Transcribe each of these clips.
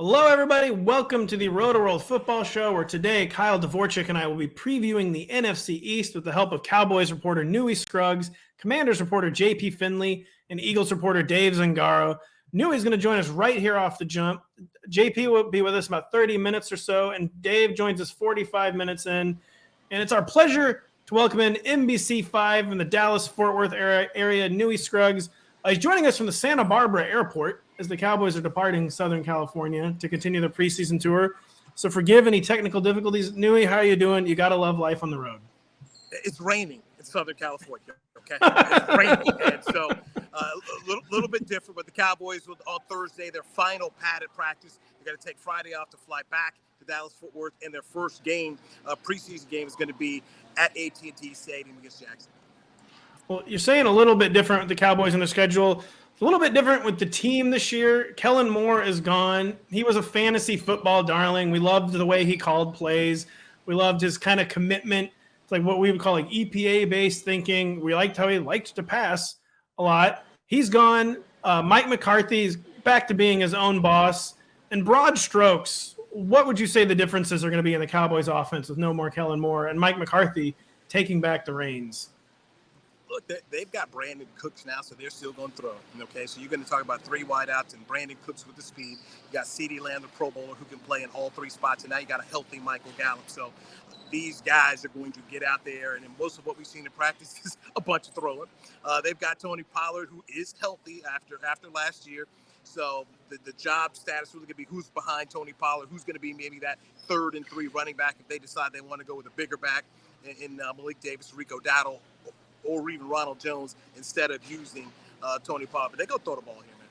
Hello, everybody. Welcome to the Rotoworld Football Show, where today Kyle Dvorchak and I will be previewing the NFC East with the help of Cowboys reporter Newy Scruggs, Commanders reporter JP Finlay, and Eagles reporter Dave Zangaro. Newy's going to join us right here off the jump. JP will be with us about 30 minutes or so, and Dave joins us 45 minutes in. And it's our pleasure to welcome in NBC5 in the Dallas-Fort Worth area, Newy Scruggs. He's joining us from the Santa Barbara airport as the Cowboys are departing Southern California to continue the preseason tour. So forgive any technical difficulties. Newy, how are you doing? You got to love life on the road. It's raining in Southern California, okay? It's raining, and so a little bit different. But the Cowboys, on Thursday, their final padded practice. They're going to take Friday off to fly back to Dallas-Fort Worth, and their first game, preseason game, is going to be at AT&T Stadium against Jackson. Well, you're saying a little bit different with the Cowboys in their schedule. A little bit different with the team this year. Kellen Moore is gone. He was a fantasy football darling. We loved the way he called plays. We loved his kind of commitment. It's like what we would call like EPA-based thinking. We liked how he liked to pass a lot. He's gone. Mike McCarthy is back to being his own boss. In broad strokes, what would you say the differences are going to be in the Cowboys offense with no more Kellen Moore and Mike McCarthy taking back the reins? Look, they've got Brandon Cooks now, so they're still going to throw. Okay, so you're going to talk about three wideouts and Brandon Cooks with the speed. You got CeeDee Lamb, the Pro Bowler, who can play in all three spots, and now you got a healthy Michael Gallup. So these guys are going to get out there, and most of what we've seen in practice is a bunch of throwing. They've got Tony Pollard, who is healthy after last year. So the job status really going to be who's behind Tony Pollard, who's going to be maybe that 3rd and 3 running back if they decide they want to go with a bigger back in Malik Davis, Rico Dowdle, or even Ronald Jones instead of using Tony Pollard. But they go throw the ball here, man.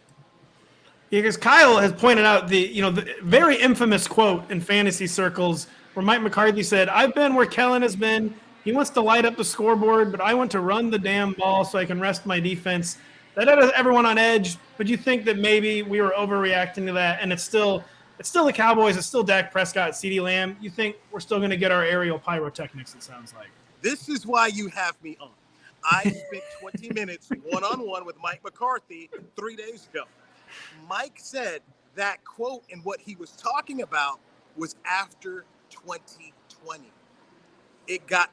Yeah, because Kyle has pointed out the very infamous quote in fantasy circles where Mike McCarthy said, "I've been where Kellen has been. He wants to light up the scoreboard, but I want to run the damn ball so I can rest my defense." That had everyone on edge, but you think that maybe we were overreacting to that, and it's still the Cowboys, it's still Dak Prescott, CeeDee Lamb. You think we're still going to get our aerial pyrotechnics, it sounds like. This is why you have me on. I spent 20 minutes one-on-one with Mike McCarthy 3 days ago. Mike said that quote and what he was talking about was after 2020. It got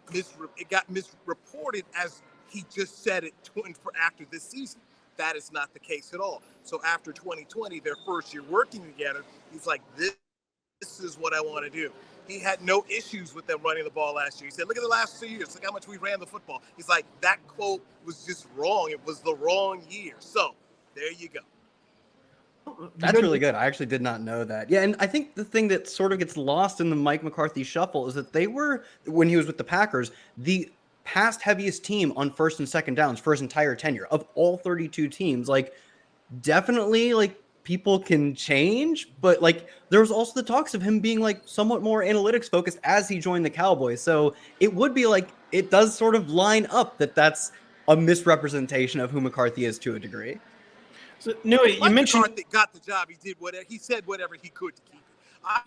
misreported as he just said it for after this season. That is not the case at all. So after 2020, their first year working together, he's like, this is what I want to do. He had no issues with them running the ball last year. He said, look at the last 2 years. Look how much we ran the football. He's like, that quote was just wrong. It was the wrong year. So there you go. That's really good. I actually did not know that. Yeah, and I think the thing that sort of gets lost in the Mike McCarthy shuffle is that they were, when he was with the Packers, the past heaviest team on first and second downs for his entire tenure of all 32 teams. Like, definitely, like, people can change, but like there was also the talks of him being like somewhat more analytics focused as he joined the Cowboys. So it would be like, it does sort of line up that that's a misrepresentation of who McCarthy is to a degree. So, Newy, you mentioned McCarthy got the job. He did whatever he said, whatever he could to keep it. I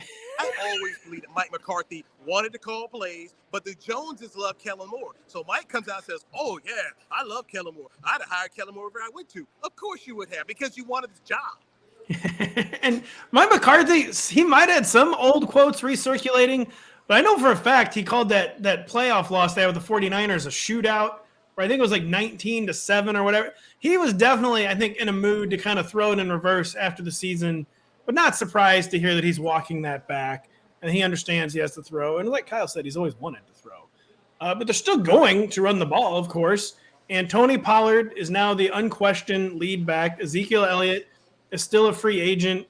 always believe that Mike McCarthy wanted to call plays, but the Joneses love Kellen Moore. So Mike comes out and says, "Oh yeah, I love Kellen Moore. I'd have hired Kellen Moore wherever I went to." Of course you would have, because you wanted the job. And Mike McCarthy, he might have had some old quotes recirculating, but I know for a fact he called that playoff loss they had with the 49ers a shootout, where I think it was like 19-7 or whatever. He was definitely, I think, in a mood to kind of throw it in reverse after the season, but not surprised to hear that he's walking that back, and he understands he has to throw. And like Kyle said, he's always wanted to throw. But they're still going to run the ball, of course, and Tony Pollard is now the unquestioned lead back. Ezekiel Elliott is still a free agent.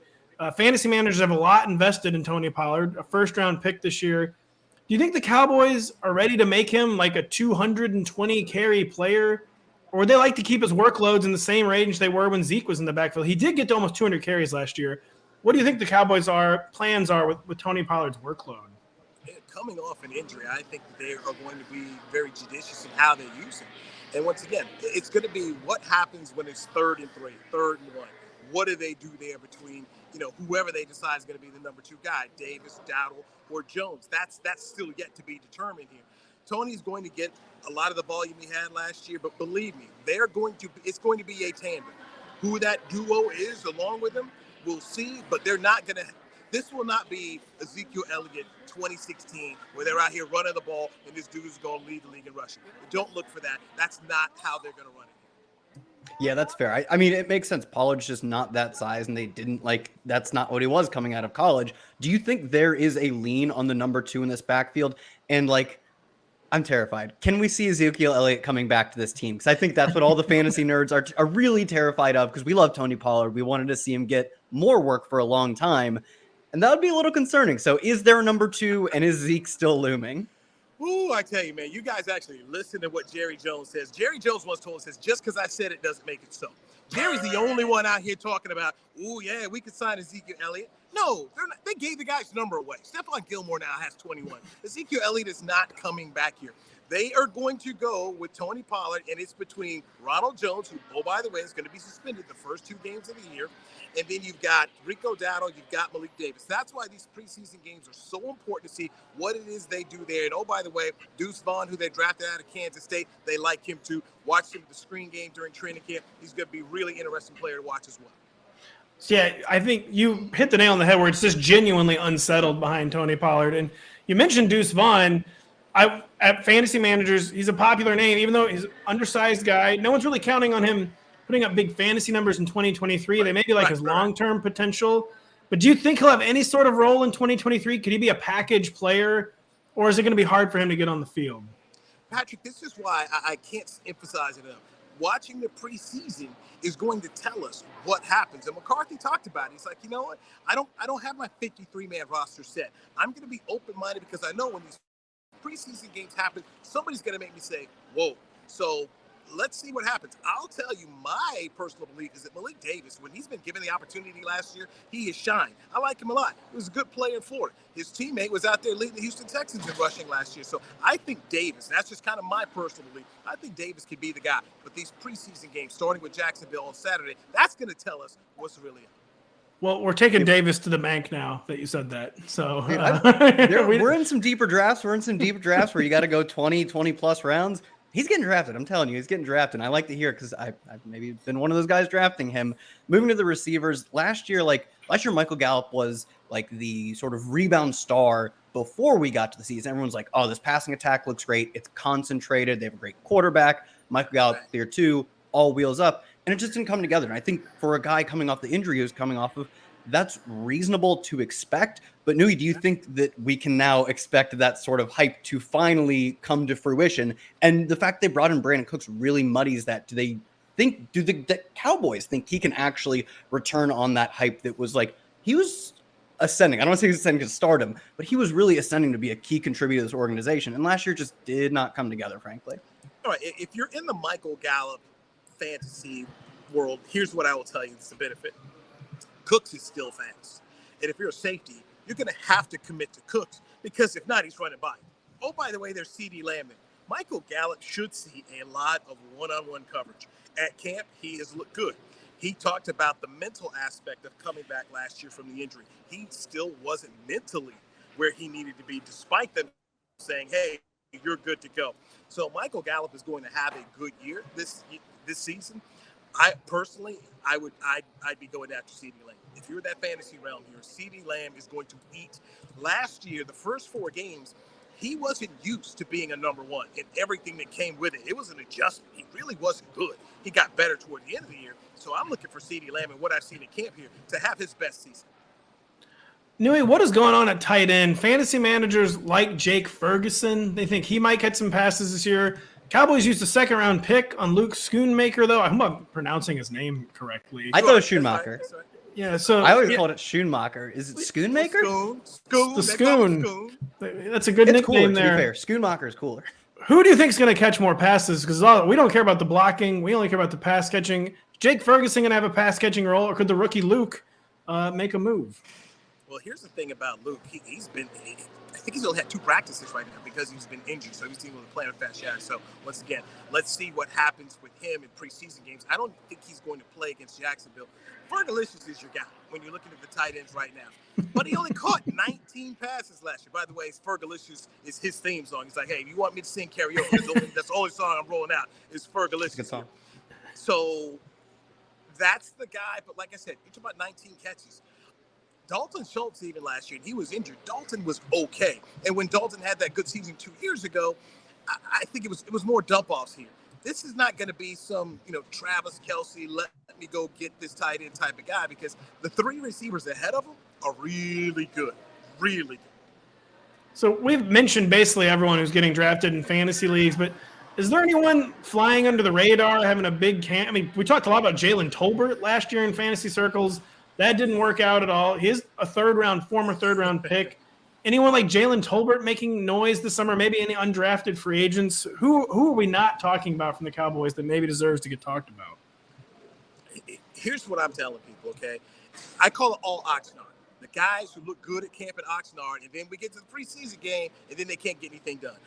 Fantasy managers have a lot invested in Tony Pollard, a first-round pick this year. Do you think the Cowboys are ready to make him like a 220-carry player, or would they like to keep his workloads in the same range they were when Zeke was in the backfield? He did get to almost 200 carries last year. What do you think the Cowboys' plans are with Tony Pollard's workload? Coming off an injury, I think they are going to be very judicious in how they use him. And once again, it's going to be what happens when it's 3rd and 3, 3rd and 1. What do they do there between, whoever they decide is going to be the number 2 guy, Davis, Dowdle, or Jones? That's still yet to be determined here. Tony's going to get a lot of the volume he had last year, but believe me, it's going to be a tandem. Who that duo is along with him, we'll see, but they're not going to This will not be Ezekiel Elliott 2016, where they're out here running the ball and this dude is going to lead the league in rushing. Don't look for that. That's not how they're going to run it. Yeah, that's fair. I mean, it makes sense. Pollard's just not that size, and they didn't that's not what he was coming out of college. Do you think there is a lean on the number 2 in this backfield? And I'm terrified. Can we see Ezekiel Elliott coming back to this team? Because I think that's what all the fantasy nerds are really terrified of, because we love Tony Pollard. We wanted to see him get more work for a long time, and that would be a little concerning. So is there a number 2, and is Zeke still looming? Ooh, I tell you, man, you guys actually listen to what Jerry Jones says. Jerry Jones once told us, just because I said it doesn't make it so. Jerry's the only one out here talking about, ooh, yeah, we could sign Ezekiel Elliott. No, they gave the guy's number away. Stephon Gilmore now has 21. Ezekiel Elliott is not coming back here. They are going to go with Tony Pollard, and it's between Ronald Jones, who, oh, by the way, is going to be suspended the first 2 games of the year, and then you've got Rico Dowdle, you've got Malik Davis. That's why these preseason games are so important to see what it is they do there. And, oh, by the way, Deuce Vaughn, who they drafted out of Kansas State, they like him too. Watch him at the screen game during training camp. He's going to be a really interesting player to watch as well. Yeah, I think you hit the nail on the head where it's just genuinely unsettled behind Tony Pollard. And you mentioned Deuce Vaughn. At Fantasy Managers, he's a popular name, even though he's an undersized guy. No one's really counting on him putting up big fantasy numbers in 2023. They may be his long-term potential. But do you think he'll have any sort of role in 2023? Could he be a package player, or is it going to be hard for him to get on the field? Patrick, this is why I can't emphasize it enough. Watching the preseason is going to tell us what happens. And McCarthy talked about it. He's like, you know what? I don't have my 53-man roster set. I'm going to be open-minded because I know when these preseason games happen, somebody's going to make me say, whoa. So let's see what happens. I'll tell you, my personal belief is that Malik Davis, when he's been given the opportunity last year, he has shined. I like him a lot. He was a good player in Florida. His teammate was out there leading the Houston Texans in rushing last year. So I think Davis, that's just kind of my personal belief, I think Davis could be the guy. But these preseason games, starting with Jacksonville on Saturday, that's going to tell us what's really up. Well, we're taking Davis to the bank now that you said that. So we're in some deeper drafts. We're in some deeper drafts where you got to go 20 plus rounds. He's getting drafted. I'm telling you, he's getting drafted. And I like to hear it because I've maybe been one of those guys drafting him. Moving to the receivers, last year, Michael Gallup was the sort of rebound star before we got to the season. Everyone's like, oh, this passing attack looks great. It's concentrated. They have a great quarterback. Michael Gallup clear too, all wheels up. And it just didn't come together. And I think for a guy coming off the injury he was coming off of, that's reasonable to expect. But Newy, do you think that we can now expect that sort of hype to finally come to fruition? And the fact they brought in Brandon Cooks really muddies that. Do the Cowboys think he can actually return on that hype that was he was ascending? I don't want to say he was ascending to stardom, but he was really ascending to be a key contributor to this organization. And last year just did not come together, frankly. All right, if you're in the Michael Gallup fantasy world, here's what I will tell you. It's a benefit. Cooks is still fast. And if you're a safety, you're going to have to commit to Cooks because if not, he's running by. Oh, by the way, there's CeeDee Lamb there. Michael Gallup should see a lot of one-on-one coverage. At camp, he has looked good. He talked about the mental aspect of coming back last year from the injury. He still wasn't mentally where he needed to be, despite them saying, hey, you're good to go. So Michael Gallup is going to have a good year this season. I'd be going after CeeDee Lamb. If you're in that fantasy realm here, CeeDee Lamb is going to eat. Last year, the first 4 games, he wasn't used to being a number 1 and everything that came with it. It was an adjustment. He really wasn't good. He got better toward the end of the year. So I'm looking for CeeDee Lamb and what I've seen at camp here to have his best season. Newy, what is going on at tight end? Fantasy managers like Jake Ferguson. They think he might get some passes this year. Cowboys used a 2nd-round pick on Luke Schoonmaker, though. I hope I'm pronouncing his name correctly. I thought it was Schoonmaker. Yeah, so I always called it Schoonmaker. Is it Schoonmaker? Schoon. That's a good nickname there. To be fair, Schoonmaker is cooler. Who do you think is going to catch more passes? Because we don't care about the blocking. We only care about the pass catching. Jake Ferguson going to have a pass catching role, or could the rookie Luke make a move? Well, here's the thing about Luke. I think he's only had 2 practices right now because he's been injured. So he's dealing with playing with fasciitis. So once again, let's see what happens with him in preseason games. I don't think he's going to play against Jacksonville. Fergalicious is your guy when you're looking at the tight ends right now. But he only caught 19 passes last year. By the way, Fergalicious is his theme song. He's like, hey, if you want me to sing karaoke, that's the only song I'm rolling out is Fergalicious. Good song. So that's the guy. But like I said, you're talking about 19 catches. Dalton Schultz, even last year, he was injured. Dalton was okay. And when Dalton had that good season 2 years ago, I think it was more dump-offs here. This is not going to be some, Travis Kelce, let me go get this tight end type of guy, because the 3 receivers ahead of him are really good, really good. So we've mentioned basically everyone who's getting drafted in fantasy leagues, but is there anyone flying under the radar, having a big camp? I mean, we talked a lot about Jalen Tolbert last year in fantasy circles. That didn't work out at all. He's a former third round pick. Anyone like Jalen Tolbert making noise this summer? Maybe any undrafted free agents? Who are we not talking about from the Cowboys that maybe deserves to get talked about? Here's what I'm telling people, okay? I call it all Oxnard. The guys who look good at camp at Oxnard, and then we get to the preseason game, and then they can't get anything done.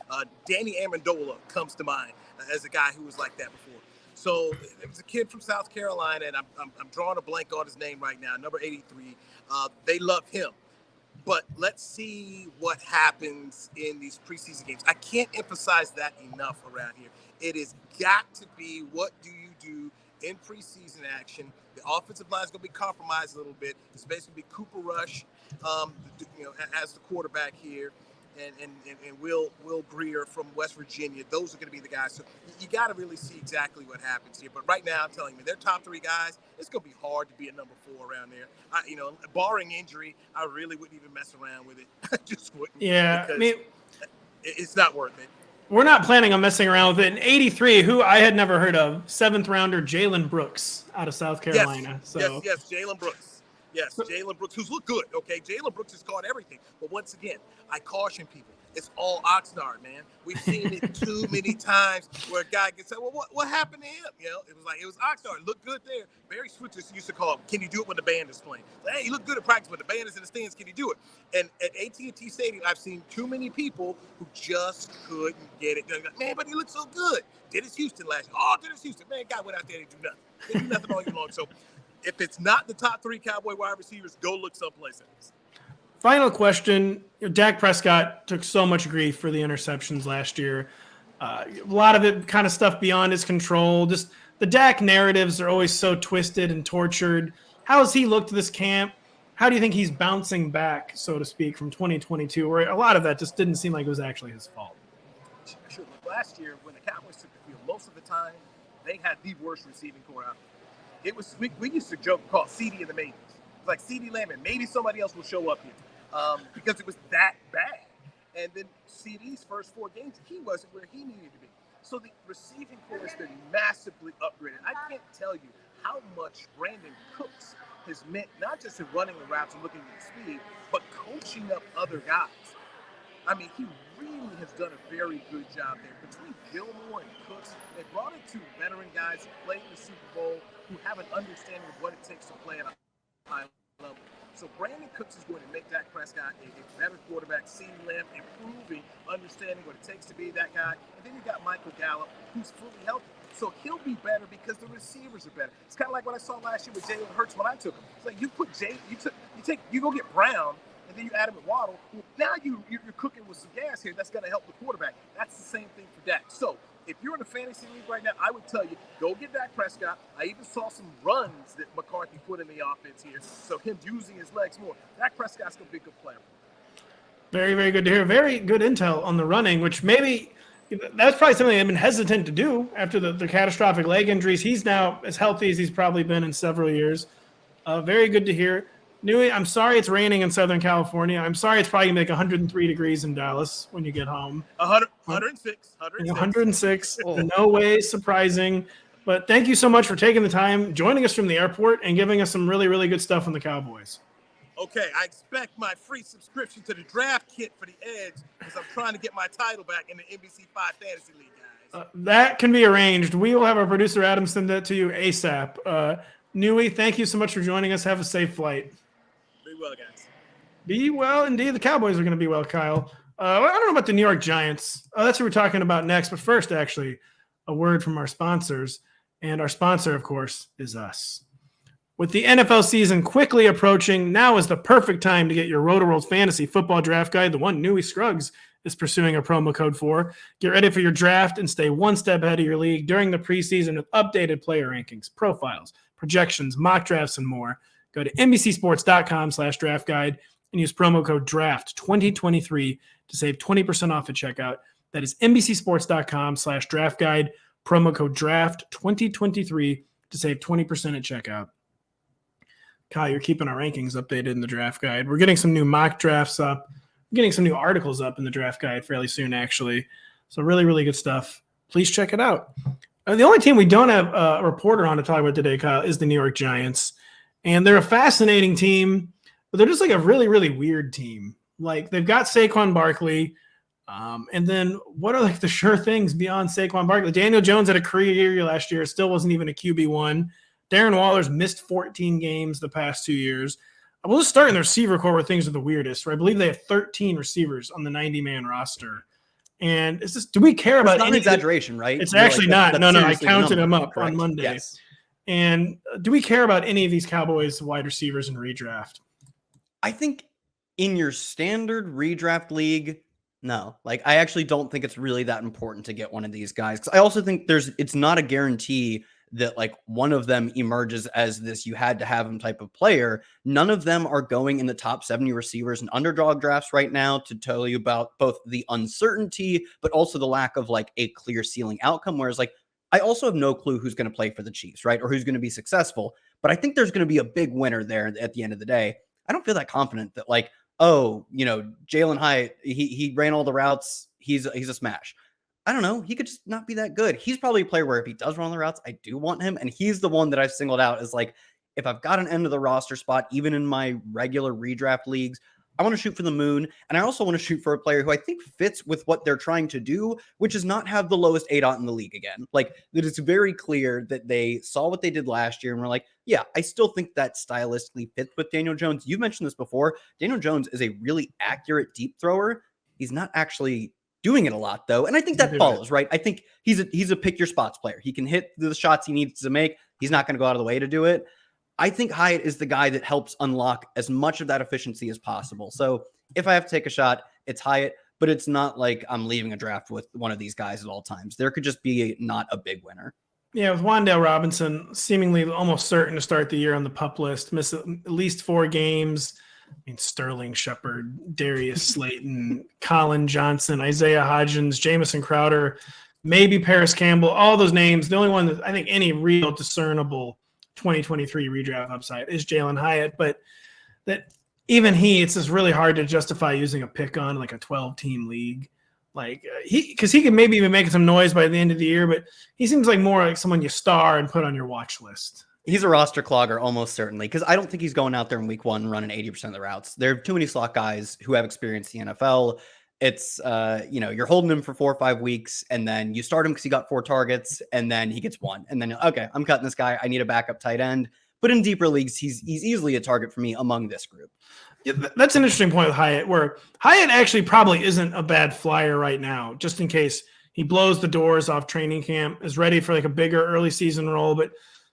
Danny Amendola comes to mind as a guy who was like that before. So it was a kid from South Carolina, and I'm drawing a blank on his name right now, number 83. They love him. But let's see what happens in these preseason games. I can't emphasize that enough around here. It has got to be, what do you do in preseason action? The offensive line is going to be compromised a little bit. It's basically going to be Cooper Rush, as the quarterback here, and Will Greer from West Virginia. Those are going to be the guys. So you got to really see exactly what happens here. But right now, I'm telling you, their top 3 guys, it's going to be hard to be a number 4 around there. Barring injury, I really wouldn't even mess around with it. I just wouldn't. Yeah, I mean, it's not worth it. We're not planning on messing around with it. In 83, who I had never heard of, 7th rounder Jalen Brooks out of South Carolina. Yes, Jalen Brooks. Yes, Jalen Brooks, who's looked good, okay? Jalen Brooks has caught everything. But once again, I caution people. It's all Oxnard, man. We've seen it too many times where a guy gets said, well, what happened to him? It was Oxnard. Looked good there. Barry Switzer used to call him, can you do it when the band is playing? Hey, you look good at practice, but the band is in the stands. Can you do it? And at AT&T Stadium, I've seen too many people who just couldn't get it done. Man, but he looked so good. Dennis Houston last year. Oh, Dennis Houston. Man, guy went out there and didn't do nothing. They do nothing all year long. So if it's not the top 3 Cowboy wide receivers, go look someplace else. Final question. Dak Prescott took so much grief for the interceptions last year. A lot of it kind of stuff beyond his control. Just the Dak narratives are always so twisted and tortured. How has he looked this camp? How do you think he's bouncing back, so to speak, from 2022, where a lot of that just didn't seem like it was actually his fault? Sure. Last year, when the Cowboys took the field, most of the time, they had the worst receiving core out there. It was we used to joke called CeeDee and the Maybes. It's like CeeDee Lamb, and maybe somebody else will show up here. Because it was that bad. And then CeeDee's first 4 games, he wasn't where he needed to be. So the receiving core has been massively upgraded. I can't tell you how much Brandon Cooks has meant, not just in running the routes and looking at speed, but coaching up other guys. I mean, he really has done a very good job there. Between Gilmore and Cooks, they brought in 2 veteran guys who played in the Super Bowl, who have an understanding of what it takes to play at a high level. So Brandon Cooks is going to make Dak Prescott a better quarterback, CeeDee Lamb improving, understanding what it takes to be that guy. And then you got Michael Gallup, who's fully healthy. So he'll be better because the receivers are better. It's kind of like what I saw last year with Jalen Hurts when I took him. It's like you go get Brown, and then you add him with Waddle. Now you're cooking with some gas here. That's going to help the quarterback. That's the same thing for Dak. So if you're in a fantasy league right now, I would tell you, go get Dak Prescott. I even saw some runs that McCarthy put in the offense here. So him using his legs more. Dak Prescott's going to be a good player. Very, very good to hear. Very good intel on the running, which maybe that's probably something they've been hesitant to do after the catastrophic leg injuries. He's now as healthy as he's probably been in several years. Very good to hear. Newy, I'm sorry it's raining in Southern California. I'm sorry it's probably going to make 103 degrees in Dallas when you get home. 106. 106. No way surprising. But thank you so much for taking the time, joining us from the airport, and giving us some really, really good stuff on the Cowboys. Okay, I expect my free subscription to the draft kit for the Edge because I'm trying to get my title back in the NBC5 Fantasy League, guys. That can be arranged. We will have our producer Adam send that to you ASAP. Newy, thank you so much for joining us. Have a safe flight. Be well, guys. Be well, indeed. The Cowboys are going to be well, Kyle. I don't know about the New York Giants. That's what we're talking about next. But first, actually, a word from our sponsors. And our sponsor, of course, is us. With the NFL season quickly approaching, now is the perfect time to get your Rotoworld Fantasy Football Draft Guide, the one Newy Scruggs is pursuing a promo code for. Get ready for your draft and stay one step ahead of your league during the preseason with updated player rankings, profiles, projections, mock drafts, and more. Go to NBCsports.com/draft guide and use promo code DRAFT 2023 to save 20% off at checkout. That is NBCsports.com/draft guide, promo code DRAFT 2023 to save 20% at checkout. Kyle, you're keeping our rankings updated in the draft guide. We're getting some new mock drafts up. We're getting some new articles up in the draft guide fairly soon, actually. So really, really good stuff. Please check it out. The only team we don't have a reporter on to talk about today, Kyle, is the New York Giants. And they're a fascinating team, but they're just like a really, really weird team. Like they've got Saquon Barkley. And then what are like the sure things beyond Saquon Barkley? Daniel Jones had a career year last year. Still wasn't even a QB1. Darren Waller's missed 14 games the past 2 years. We'll just start in the receiver core where things are the weirdest. Right? I believe they have 13 receivers on the 90-man roster. And it's just, do we care about not an exaggeration, right? It's actually not. No, I counted them up Correct. on Monday. Yes. And do we care about any of these Cowboys wide receivers in redraft? I think in your standard redraft league, no. Like, I actually don't think it's really that important to get one of these guys. Because I also think it's not a guarantee that like one of them emerges as this you had to have him type of player. None of them are going in the top 70 receivers and underdog drafts right now to tell you about both the uncertainty, but also the lack of like a clear ceiling outcome. Whereas like, I also have no clue who's going to play for the Chiefs, right? Or who's going to be successful, but I think there's going to be a big winner there at the end of the day. I don't feel that confident that like, oh, Jalen Hyatt, he ran all the routes. He's a smash. I don't know. He could just not be that good. He's probably a player where if he does run the routes, I do want him. And he's the one that I've singled out as like, if I've got an end of the roster spot, even in my regular redraft leagues, I want to shoot for the moon. And I also want to shoot for a player who I think fits with what they're trying to do, which is not have the lowest ADOT in the league again. Like that it's very clear that they saw what they did last year and were like, yeah, I still think that stylistically fits with Daniel Jones. You've mentioned this before. Daniel Jones is a really accurate deep thrower. He's not actually doing it a lot though. And I think that follows, right? I think he's a pick your spots player. He can hit the shots he needs to make. He's not going to go out of the way to do it. I think Hyatt is the guy that helps unlock as much of that efficiency as possible. So if I have to take a shot, it's Hyatt, but it's not like I'm leaving a draft with one of these guys at all times. There could just be not a big winner. Yeah, with Wan'Dale Robinson seemingly almost certain to start the year on the PUP list, miss at least 4 games. I mean, Sterling Shepard, Darius Slayton, Colin Johnson, Isaiah Hodgins, Jamison Crowder, maybe Paris Campbell, all those names. The only one that I think any real discernible 2023 redraft upside is Jalen Hyatt, but that even it's just really hard to justify using a pick on like a 12-team league. Like because he can maybe even make some noise by the end of the year, but he seems like more like someone you star and put on your watch list. He's a roster clogger almost certainly, because I don't think he's going out there in week 1 running 80% of the routes. There are too many slot guys who have experience in the NFL. It's, you're holding him for 4 or 5 weeks, and then you start him because he got 4 targets, and then he gets 1. And then, okay, I'm cutting this guy. I need a backup tight end. But in deeper leagues, he's easily a target for me among this group. Yeah, that's an interesting point with Hyatt, where Hyatt actually probably isn't a bad flyer right now, just in case he blows the doors off training camp, is ready for like a bigger early season role, but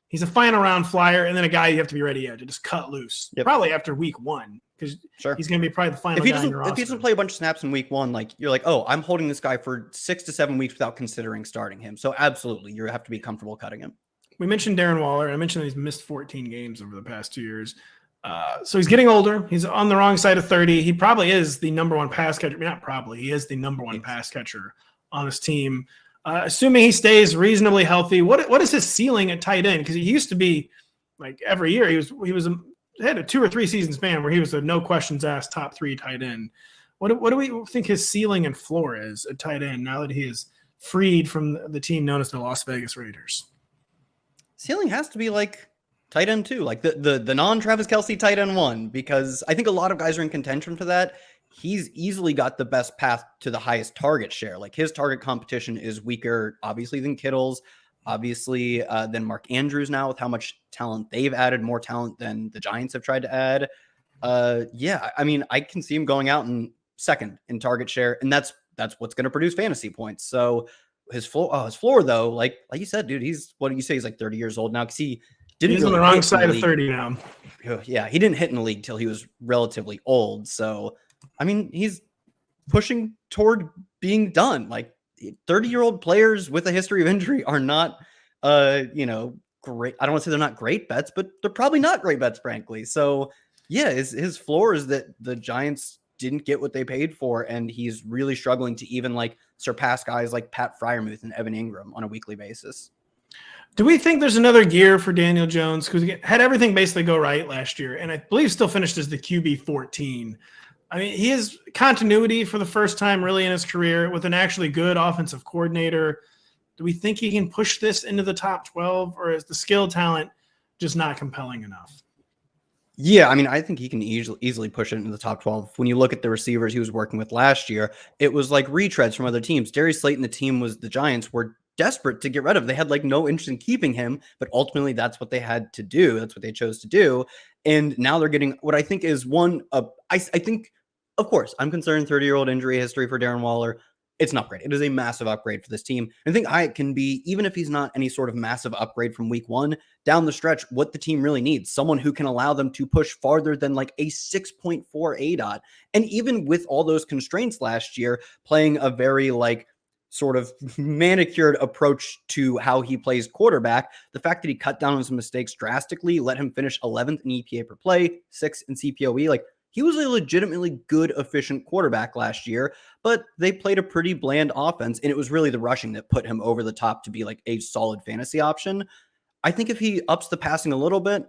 he's a final round flyer, and then a guy you have to be ready to just cut loose. Yep. Probably after week 1, because he's going to be probably the final guy in your roster. If he doesn't play a bunch of snaps in week 1, like you're like, oh, I'm holding this guy for 6 to 7 weeks without considering starting him. So absolutely, you have to be comfortable cutting him. We mentioned Darren Waller. I mentioned that he's missed 14 games over the past 2 years. So he's getting older. He's on the wrong side of 30. He probably is the number 1 pass catcher. Not probably. He is the number 1 pass catcher on his team. Assuming he stays reasonably healthy, what is his ceiling at tight end? Because he used to be like every year he had a 2 or 3 season span where he was a no questions asked top 3 tight end. What do we think his ceiling and floor is at tight end now that he is freed from the team known as the Las Vegas Raiders? Ceiling has to be like tight end 2, like the non-Travis Kelce tight end 1, because I think a lot of guys are in contention for that. He's easily got the best path to the highest target share. Like his target competition is weaker, obviously, than Kittle's, obviously, than Mark Andrews now with how much talent they've added, more talent than the Giants have tried to add. Yeah, I mean, I can see him going out in second in target share, and that's what's going to produce fantasy points. So his floor though, like you said, dude, he's like 30 years old now because he didn't. He's on the wrong side of 30 now. Yeah, he didn't hit in the league till he was relatively old. So, I mean, he's pushing toward being done. Like 30-year-old players with a history of injury are not, great great. I don't want to say they're not great bets, but they're probably not great bets, frankly. So yeah, his floor is that the Giants didn't get what they paid for, and he's really struggling to even like surpass guys like Pat Freiermuth and Evan Ingram on a weekly basis. Do we think there's another gear for Daniel Jones? Because he had everything basically go right last year, and I believe still finished as the QB 14. I mean, he has continuity for the first time really in his career with an actually good offensive coordinator. Do we think he can push this into the top 12, or is the skill talent just not compelling enough? Yeah, I mean, I think he can easily push it into the top 12. When you look at the receivers he was working with last year, it was like retreads from other teams. Darius Slayton, the team was the Giants were desperate to get rid of. They had like no interest in keeping him, but ultimately that's what they had to do. That's what they chose to do. And now they're getting what I think is I think, of course, I'm concerned 30-year-old injury history for Darren Waller. It's an upgrade. It is a massive upgrade for this team. I think Hyatt can be, even if he's not any sort of massive upgrade from week one, down the stretch, what the team really needs. Someone who can allow them to push farther than like a 6.4 ADOT. And even with all those constraints last year, playing a very like sort of manicured approach to how he plays quarterback, the fact that he cut down on some mistakes drastically, let him finish 11th in EPA per play, 6th in CPOE, like he was a legitimately good, efficient quarterback last year, but they played a pretty bland offense, and it was really the rushing that put him over the top to be like a solid fantasy option. I think if he ups the passing a little bit,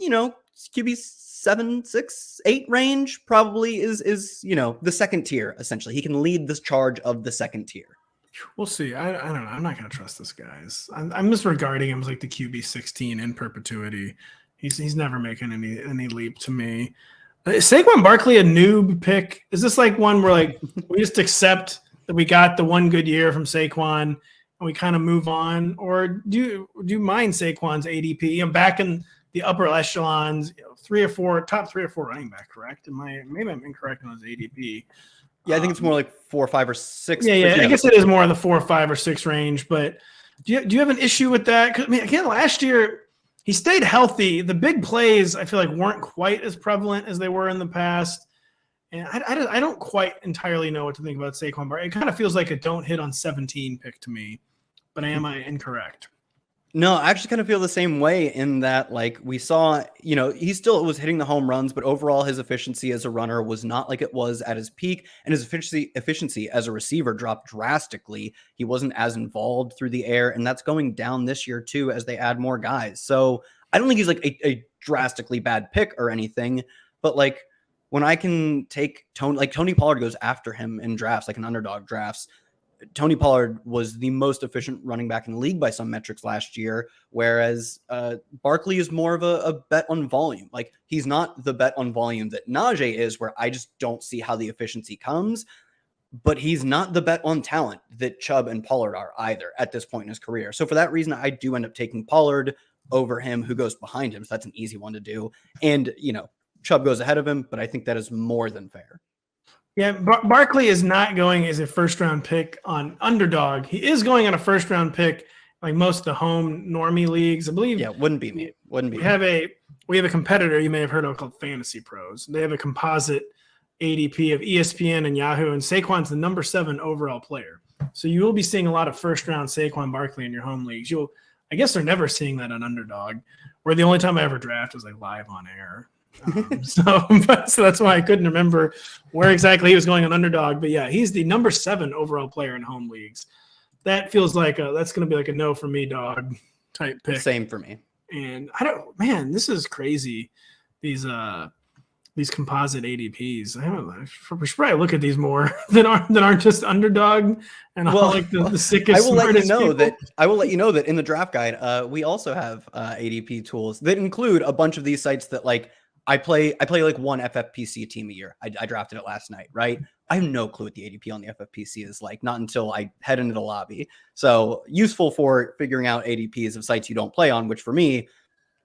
QB 7, 6, 8 range probably is the second tier, essentially. He can lead this charge of the second tier. We'll see. I don't know. I'm not going to trust this guy. I'm disregarding him as like the QB 16 in perpetuity. He's never making any leap to me. Is Saquon Barkley a noob pick? Is this like one where like we just accept that we got the one good year from Saquon and we kind of move on? Or do you mind Saquon's ADP? I'm back in the upper echelons, 3 or 4, top 3 or 4 running back, correct? Maybe I'm incorrect on his ADP. Yeah, I think it's more like 4, 5, or 6. Yeah. I guess it is more in the 4, 5, or 6 range. But do you have an issue with that? Because again, last year he stayed healthy. The big plays, I feel like, weren't quite as prevalent as they were in the past. And I don't quite entirely know what to think about Saquon Barkley. It kind of feels like a don't hit on 17 pick to me. But am I incorrect? No, I actually kind of feel the same way in that, like, we saw, he still was hitting the home runs, but overall his efficiency as a runner was not like it was at his peak, and his efficiency as a receiver dropped drastically. He wasn't as involved through the air, and that's going down this year too as they add more guys. So I don't think he's like a drastically bad pick or anything, but like when I can take Tony Pollard goes after him in drafts, like in underdog drafts. Tony Pollard was the most efficient running back in the league by some metrics last year, whereas Barkley is more of a bet on volume. Like, he's not the bet on volume that Najee is, where I just don't see how the efficiency comes, but he's not the bet on talent that Chubb and Pollard are either at this point in his career. So for that reason, I do end up taking Pollard over him, who goes behind him. So that's an easy one to do. And, Chubb goes ahead of him, but I think that is more than fair. Yeah, Barkley is not going as a first-round pick on underdog. He is going on a first-round pick, like most of the home normie leagues, I believe. Yeah, wouldn't be me. We have a competitor you may have heard of called Fantasy Pros. They have a composite ADP of ESPN and Yahoo, and Saquon's the number 7 overall player. So you will be seeing a lot of first-round Saquon Barkley in your home leagues. I guess they're never seeing that on underdog, where the only time I ever draft was like live on air. So that's why I couldn't remember where exactly he was going on underdog. But yeah, he's the number 7 overall player in home leagues. That feels like that's going to be like a no for me, dog type pick. Same for me. And this is crazy. These composite ADPs. We should probably look at these more that aren't just underdog and the sickest. I will let you know that in the draft guide, we also have ADP tools that include a bunch of these sites that like. I play like one FFPC team a year. I drafted it last night, right? I have no clue what the ADP on the FFPC is like, not until I head into the lobby. So useful for figuring out ADPs of sites you don't play on, which for me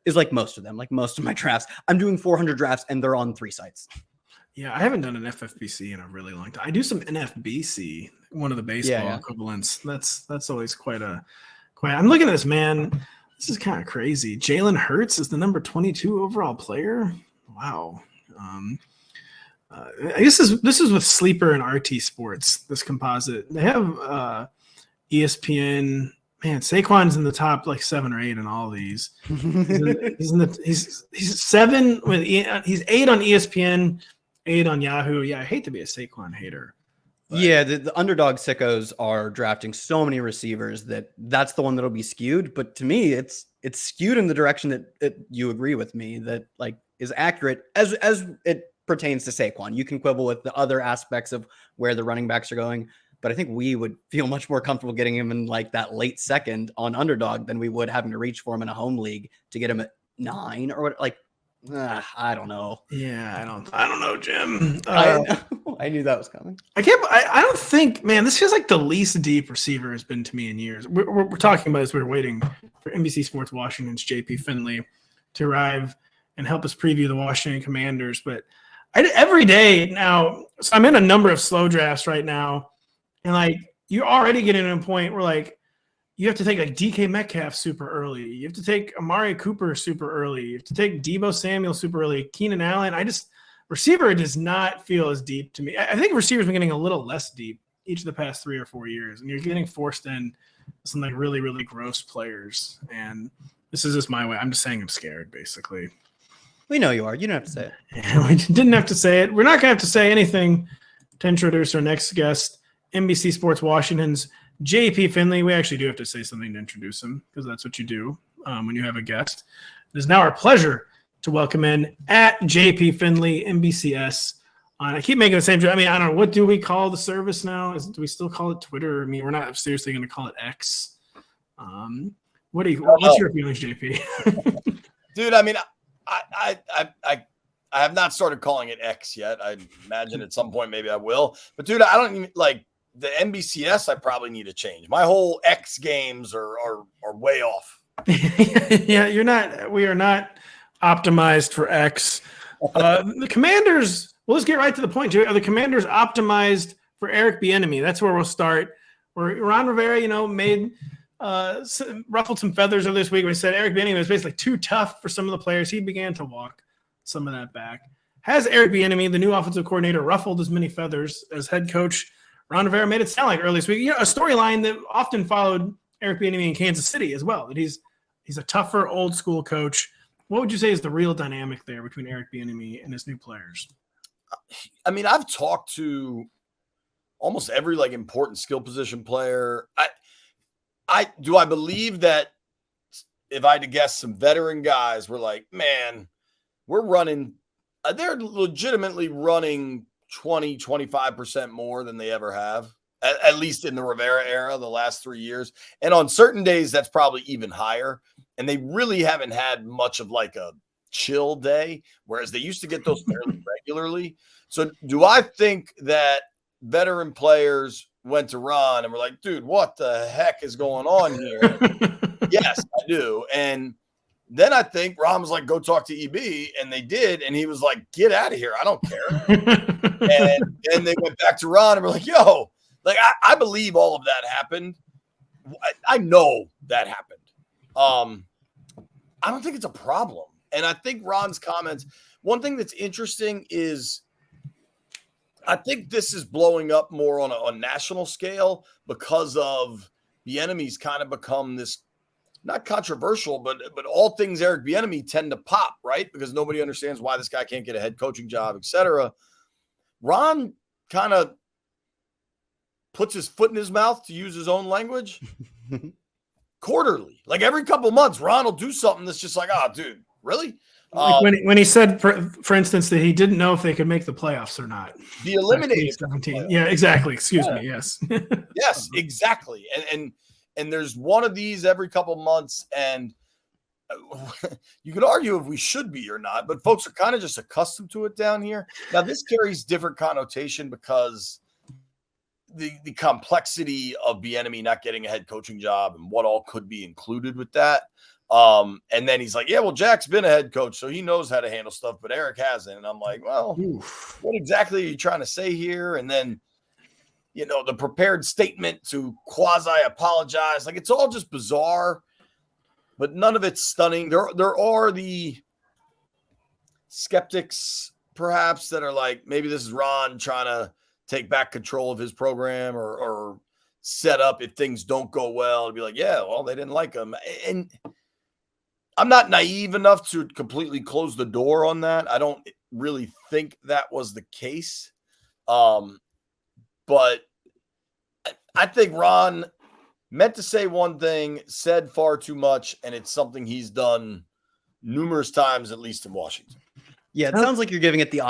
is like most of them, like most of my drafts. I'm doing 400 drafts and they're on 3 sites. Yeah, I haven't done an FFPC in a really long time. I do some NFBC, one of the baseball equivalents. That's always quite. I'm looking at this, man. This is kind of crazy. Jalen Hurts is the number 22 overall player. Wow. I guess this is with Sleeper and RT Sports, this composite. They have ESPN man, Saquon's in the top like 7 or 8 in all these. He's 7 with he's 8 on ESPN, 8 on Yahoo. Yeah, I hate to be a Saquon hater. But. Yeah, the underdog sickos are drafting so many receivers that's the one that'll be skewed. But to me, it's skewed in the direction that you agree with me that like is accurate as it pertains to Saquon. You can quibble with the other aspects of where the running backs are going, but I think we would feel much more comfortable getting him in like that late second on underdog than we would having to reach for him in a home league to get him at 9 or what. Like, I don't know. Yeah, I don't know, Jim. I knew that was coming. I don't think, man, this feels like the least deep receiver has been to me in years. We're talking about this. We're waiting for NBC Sports Washington's JP Finlay to arrive and help us preview the Washington Commanders. But every day now, so I'm in a number of slow drafts right now, and like you're already getting to a point where like you have to take like DK Metcalf super early. You have to take Amari Cooper super early. You have to take Deebo Samuel super early. Keenan Allen. Receiver does not feel as deep to me. I think receivers been getting a little less deep each of the past 3 or 4 years, and you're getting forced in some like really, really gross players. And this is just my way. I'm just saying I'm scared, basically. We know you are. You don't have to say it. Yeah, we didn't have to say it. We're not going to have to say anything to introduce our next guest, NBC Sports Washington's JP Finlay. We actually do have to say something to introduce him because that's what you do when you have a guest. It is now our pleasure to welcome in at JP Finlay, NBCS. I keep making the same joke. I mean, I don't know. What do we call the service now? Do we still call it Twitter? I mean, we're not seriously going to call it X. What's your feelings, JP? Dude, I mean, I have not started calling it X yet. I imagine at some point maybe I will. But, dude, I don't even like the NBCS. I probably need to change. My whole X games are way off. Yeah, we are not optimized for X. The Commanders, well, let's get right to the point, Joey. Are the Commanders optimized for Eric Bieniemy? That's where we'll start. Where Ron Rivera, made ruffled some feathers over this week when he said Eric Bieniemy was basically too tough for some of the players. He began to walk some of that back. Has Eric Bieniemy, the new offensive coordinator, ruffled as many feathers as head coach Ron Rivera made it sound like earlier this week? A storyline that often followed Eric Bieniemy in Kansas City as well, that he's a tougher, old school coach. What would you say is the real dynamic there between Eric Bieniemy and his new players? I mean, I've talked to almost every like important skill position player. I believe that if I had to guess, some veteran guys were like, man, they're legitimately running 20, 25% more than they ever have, at least in the Rivera era, the last 3 years. And on certain days, that's probably even higher. And they really haven't had much of like a chill day, whereas they used to get those fairly regularly. So do I think that veteran players went to Ron and were like, dude, what the heck is going on here? Yes, I do. And then I think Ron was like, go talk to EB. And they did. And he was like, get out of here. I don't care. and they went back to Ron and were like, yo, like, I believe all of that happened. I know that happened. I don't think it's a problem. And I think Ron's comments, one thing that's interesting is I think this is blowing up more on a national scale because of Bieniemy's kind of become this, not controversial, but all things Eric Bieniemy tend to pop, right? Because nobody understands why this guy can't get a head coaching job, etc. Ron kind of puts his foot in his mouth, to use his own language, quarterly. Like every couple months, Ron will do something that's just like, oh, dude, really? Like when he said, for instance, that he didn't know if they could make the playoffs or not. The eliminated. 17. Yeah, exactly. Excuse me. Yes. Yes, exactly. And there's one of these every couple months, and you could argue if we should be or not, but folks are kind of just accustomed to it down here. Now, this carries different connotation because the complexity of Bieniemy not getting a head coaching job and what all could be included with that. And then he's like, yeah, well, Jack's been a head coach, so he knows how to handle stuff, but Eric hasn't. And I'm like, well, what exactly are you trying to say here? And then, the prepared statement to quasi apologize, like it's all just bizarre, but none of it's stunning. There are the skeptics perhaps that are like, maybe this is Ron trying to take back control of his program or set up if things don't go well to be like, yeah, well, they didn't like him. And I'm not naive enough to completely close the door on that. I don't really think that was the case. But I think Ron meant to say one thing, said far too much, and it's something he's done numerous times, at least in Washington. Yeah, it sounds like you're giving it the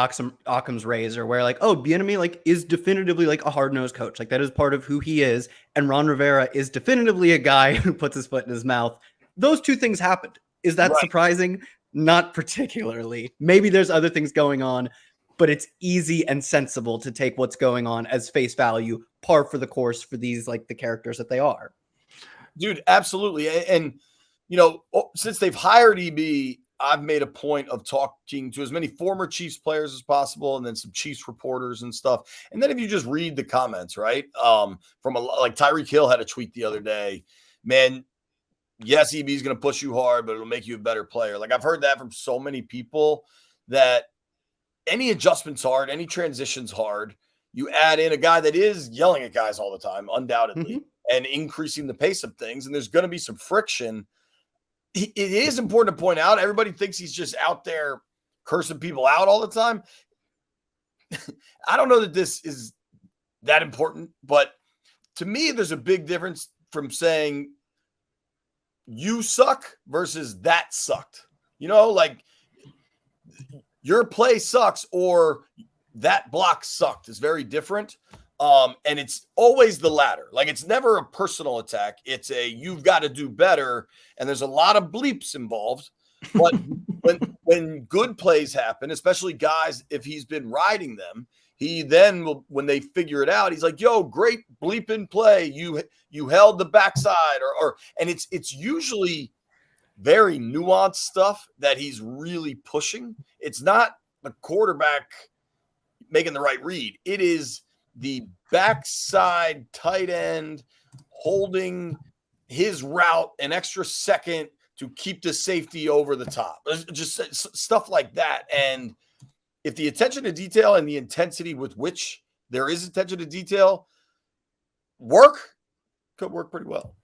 Occam's razor, where like, oh, Bieniemy like is definitively like a hard-nosed coach, like that is part of who he is, and Ron Rivera is definitively a guy who puts his foot in his mouth. Those two things happened. Is that Right. surprising? Not particularly. Maybe there's other things going on, but it's easy and sensible to take what's going on as face value, par for the course for these like the characters that they are. Dude, absolutely. And since they've hired EB, I've made a point of talking to as many former Chiefs players as possible, and then some Chiefs reporters and stuff. And then if you just read the comments, right? Like Tyreek Hill had a tweet the other day, man, yes, EB is going to push you hard, but it'll make you a better player. Like I've heard that from so many people that any adjustment's hard, any transition's hard. You add in a guy that is yelling at guys all the time, undoubtedly, and increasing the pace of things, and there's going to be some friction. It is important to point out, everybody thinks he's just out there cursing people out all the time. I don't know that this is that important, but to me, there's a big difference from saying you suck versus that sucked. Like your play sucks or that block sucked is very different. And it's always the latter. Like it's never a personal attack. It's you've got to do better. And there's a lot of bleeps involved. But when good plays happen, especially guys, if he's been riding them, he then will, when they figure it out, he's like, yo, great bleeping play. You held the backside and it's usually very nuanced stuff that he's really pushing. It's not the quarterback making the right read. It is the backside tight end holding his route an extra second to keep the safety over the top. Just stuff like that. And if the attention to detail and the intensity with which there is attention to detail could work pretty well.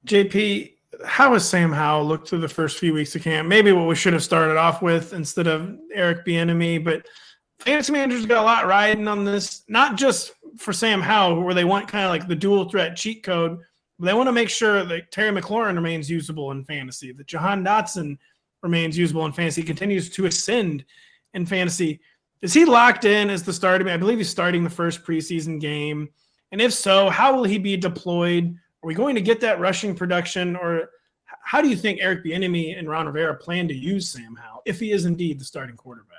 JP, how has Sam Howell looked through the first few weeks of camp? Maybe what we should have started off with instead of Eric Bieniemy, but fantasy managers got a lot riding on this, not just for Sam Howell, where they want kind of like the dual threat cheat code. But they want to make sure that Terry McLaurin remains usable in fantasy, that Jahan Dotson remains usable in fantasy, continues to ascend in fantasy. Is he locked in as the starter? I believe he's starting the first preseason game. And if so, how will he be deployed? Are we going to get that rushing production? Or how do you think Eric Bieniemy and Ron Rivera plan to use Sam Howell if he is indeed the starting quarterback?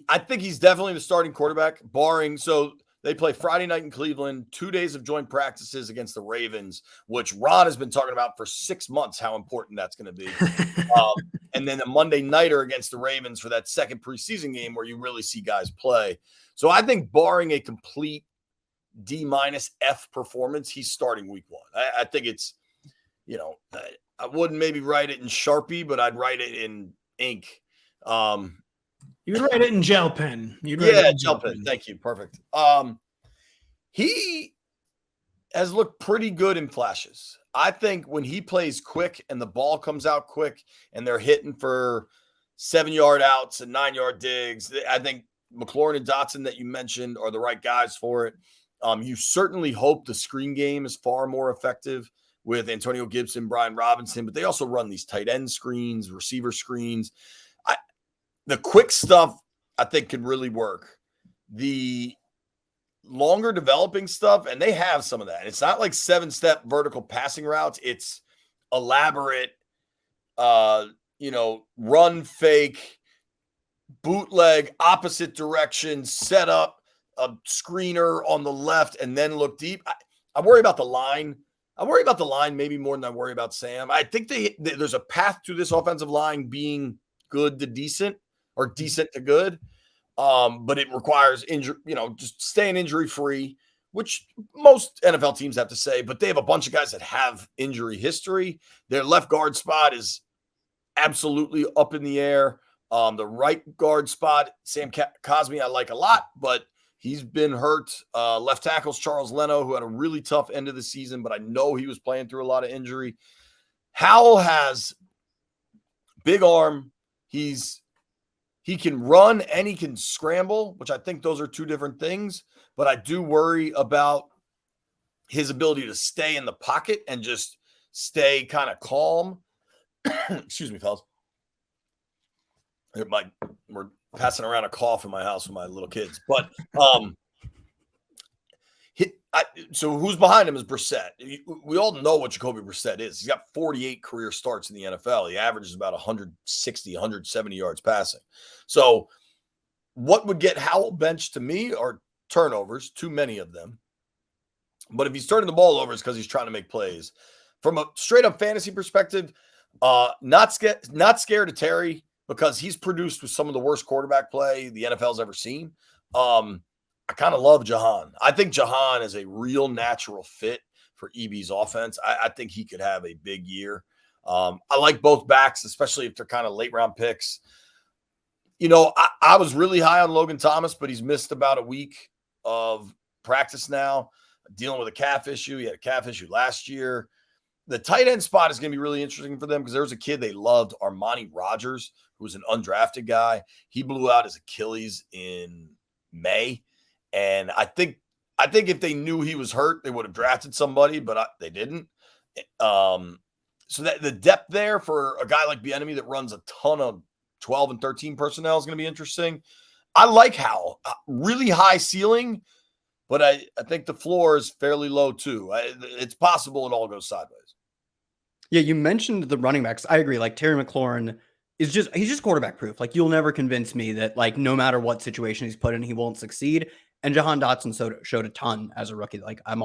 I think he's definitely the starting quarterback, barring. So they play Friday night in Cleveland, 2 days of joint practices against the Ravens, which Ron has been talking about for 6 months, how important that's going to be. And then a Monday nighter against the Ravens for that second preseason game where you really see guys play. So I think barring a complete D-F performance, he's starting week one. I think it's, I wouldn't maybe write it in Sharpie, but I'd write it in ink. You would write it in gel pen. Gel pen. Thank you. Perfect. He has looked pretty good in flashes. I think when he plays quick and the ball comes out quick and they're hitting for 7-yard outs and 9-yard digs, I think McLaurin and Dotson that you mentioned are the right guys for it. You certainly hope the screen game is far more effective with Antonio Gibson, Brian Robinson, but they also run these tight end screens, receiver screens. The quick stuff, I think, could really work. The longer developing stuff, and they have some of that. It's not like 7-step vertical passing routes. It's elaborate, run fake, bootleg, opposite direction, set up a screener on the left, and then look deep. I worry about the line. I worry about the line maybe more than I worry about Sam. I think there's a path to this offensive line being good to decent, or decent to good. But it requires injury, just staying injury free, which most NFL teams have to say, but they have a bunch of guys that have injury history. Their left guard spot is absolutely up in the air. The right guard spot, Sam Cosmi, I like a lot, but He's been hurt. Left tackle's Charles Leno, who had a really tough end of the season, but I know he was playing through a lot of injury. Howell has big arm. He can run and he can scramble, which I think those are two different things. But I do worry about his ability to stay in the pocket and just stay kind of calm. Excuse me, fellas. We're passing around a cough in my house with my little kids. But so who's behind him is Brissett. We all know what Jacoby Brissett is. He's got 48 career starts in the NFL. He averages about 160, 170 yards passing. So what would get Howell benched to me are turnovers, too many of them. But if he's turning the ball over, it's because he's trying to make plays. From a straight-up fantasy perspective, not scared of Terry because he's produced with some of the worst quarterback play the NFL's ever seen. I kind of love Jahan. I think Jahan is a real natural fit for EB's offense. I think he could have a big year. I like both backs, especially if they're kind of late-round picks. You know, I was really high on Logan Thomas, but he's missed about a week of practice now, dealing with a calf issue. He had a calf issue last year. The tight end spot is going to be really interesting for them because there was a kid they loved, Armani Rogers, who was an undrafted guy. He blew out his Achilles in May. And I think if they knew he was hurt, they would have drafted somebody, but they didn't. So that the depth there for a guy like Bieniemy that runs a ton of 12 and 13 personnel is going to be interesting. I like Howell. Really high ceiling, but I think the floor is fairly low too. It's possible it all goes sideways. Yeah, you mentioned the running backs. I agree. Like Terry McLaurin he's just quarterback proof. Like you'll never convince me that like no matter what situation he's put in, he won't succeed. And Jahan Dotson showed a ton as a rookie. Like I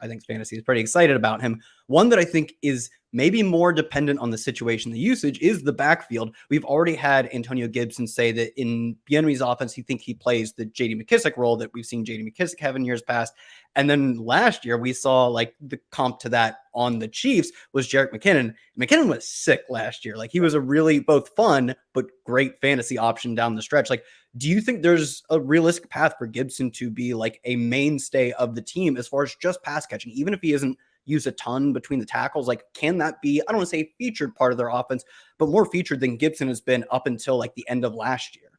think fantasy is pretty excited about him. One that I think is maybe more dependent on the situation, the usage is the backfield. We've already had Antonio Gibson say that in Bieniemy's offense, he thinks he plays the J.D. McKissick role that we've seen J.D. McKissick have in years past. And then last year we saw like the comp to that on the Chiefs was Jerick McKinnon. McKinnon was sick last year. Like he was a really both fun but great fantasy option down the stretch. Like, do you think there's a realistic path for Gibson to be like a mainstay of the team as far as just pass catching, even if he isn't used a ton between the tackles? Like, can that be, I don't want to say a featured part of their offense, but more featured than Gibson has been up until like the end of last year?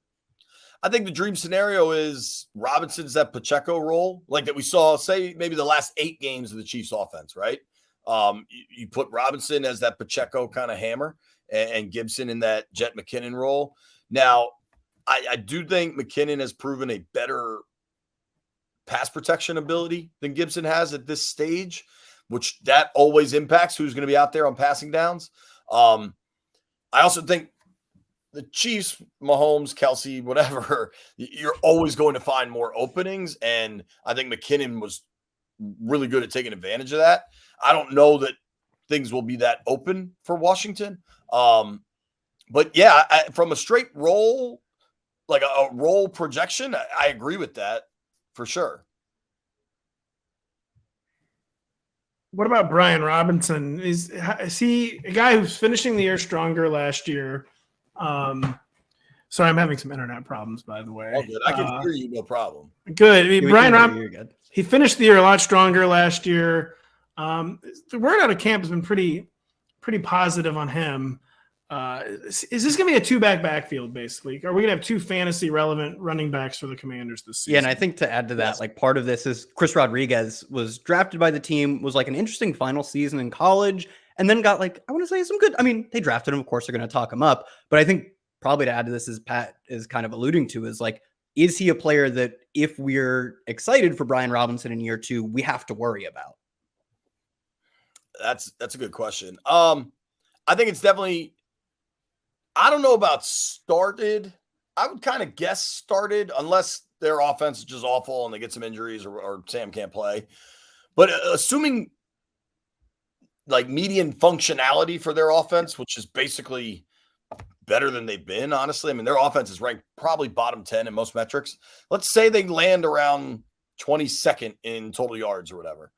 I think the dream scenario is Robinson's that Pacheco role, like that we saw, say, maybe the last 8 games of the Chiefs offense, right? You put Robinson as that Pacheco kind of hammer and Gibson in that Jet McKinnon role. Now, I do think McKinnon has proven a better pass protection ability than Gibson has at this stage, which that always impacts who's going to be out there on passing downs. I also think the Chiefs, Mahomes, Kelsey, whatever, you're always going to find more openings. And I think McKinnon was really good at taking advantage of that. I don't know that things will be that open for Washington. But yeah, from a straight roll, like a roll projection, I agree with that for sure. What about Brian Robinson? Is he a guy who's finishing the year stronger last year? Sorry, I'm having some internet problems, by the way. Oh, good. I can hear you, no problem. Good. I mean, Brian Robinson, he finished the year a lot stronger last year. The word out of camp has been pretty positive on him. Is this going to be a 2-back backfield, basically? Are we going to have 2 fantasy relevant running backs for the Commanders this season? Yeah, and I think to add to that, like part of this is Chris Rodriguez was drafted by the team, was like an interesting final season in college, and then got like, I want to say some good, I mean, they drafted him, of course, they're going to talk him up, but I think probably to add to this, as Pat is kind of alluding to, is like, is he a player that if we're excited for Brian Robinson in year 2, we have to worry about? That's a good question. I think it's definitely, I don't know about started. I would kind of guess started unless their offense is just awful and they get some injuries or Sam can't play. But assuming like median functionality for their offense, which is basically better than they've been, honestly. I mean, their offense is ranked probably bottom 10 in most metrics. Let's say they land around 22nd in total yards or whatever.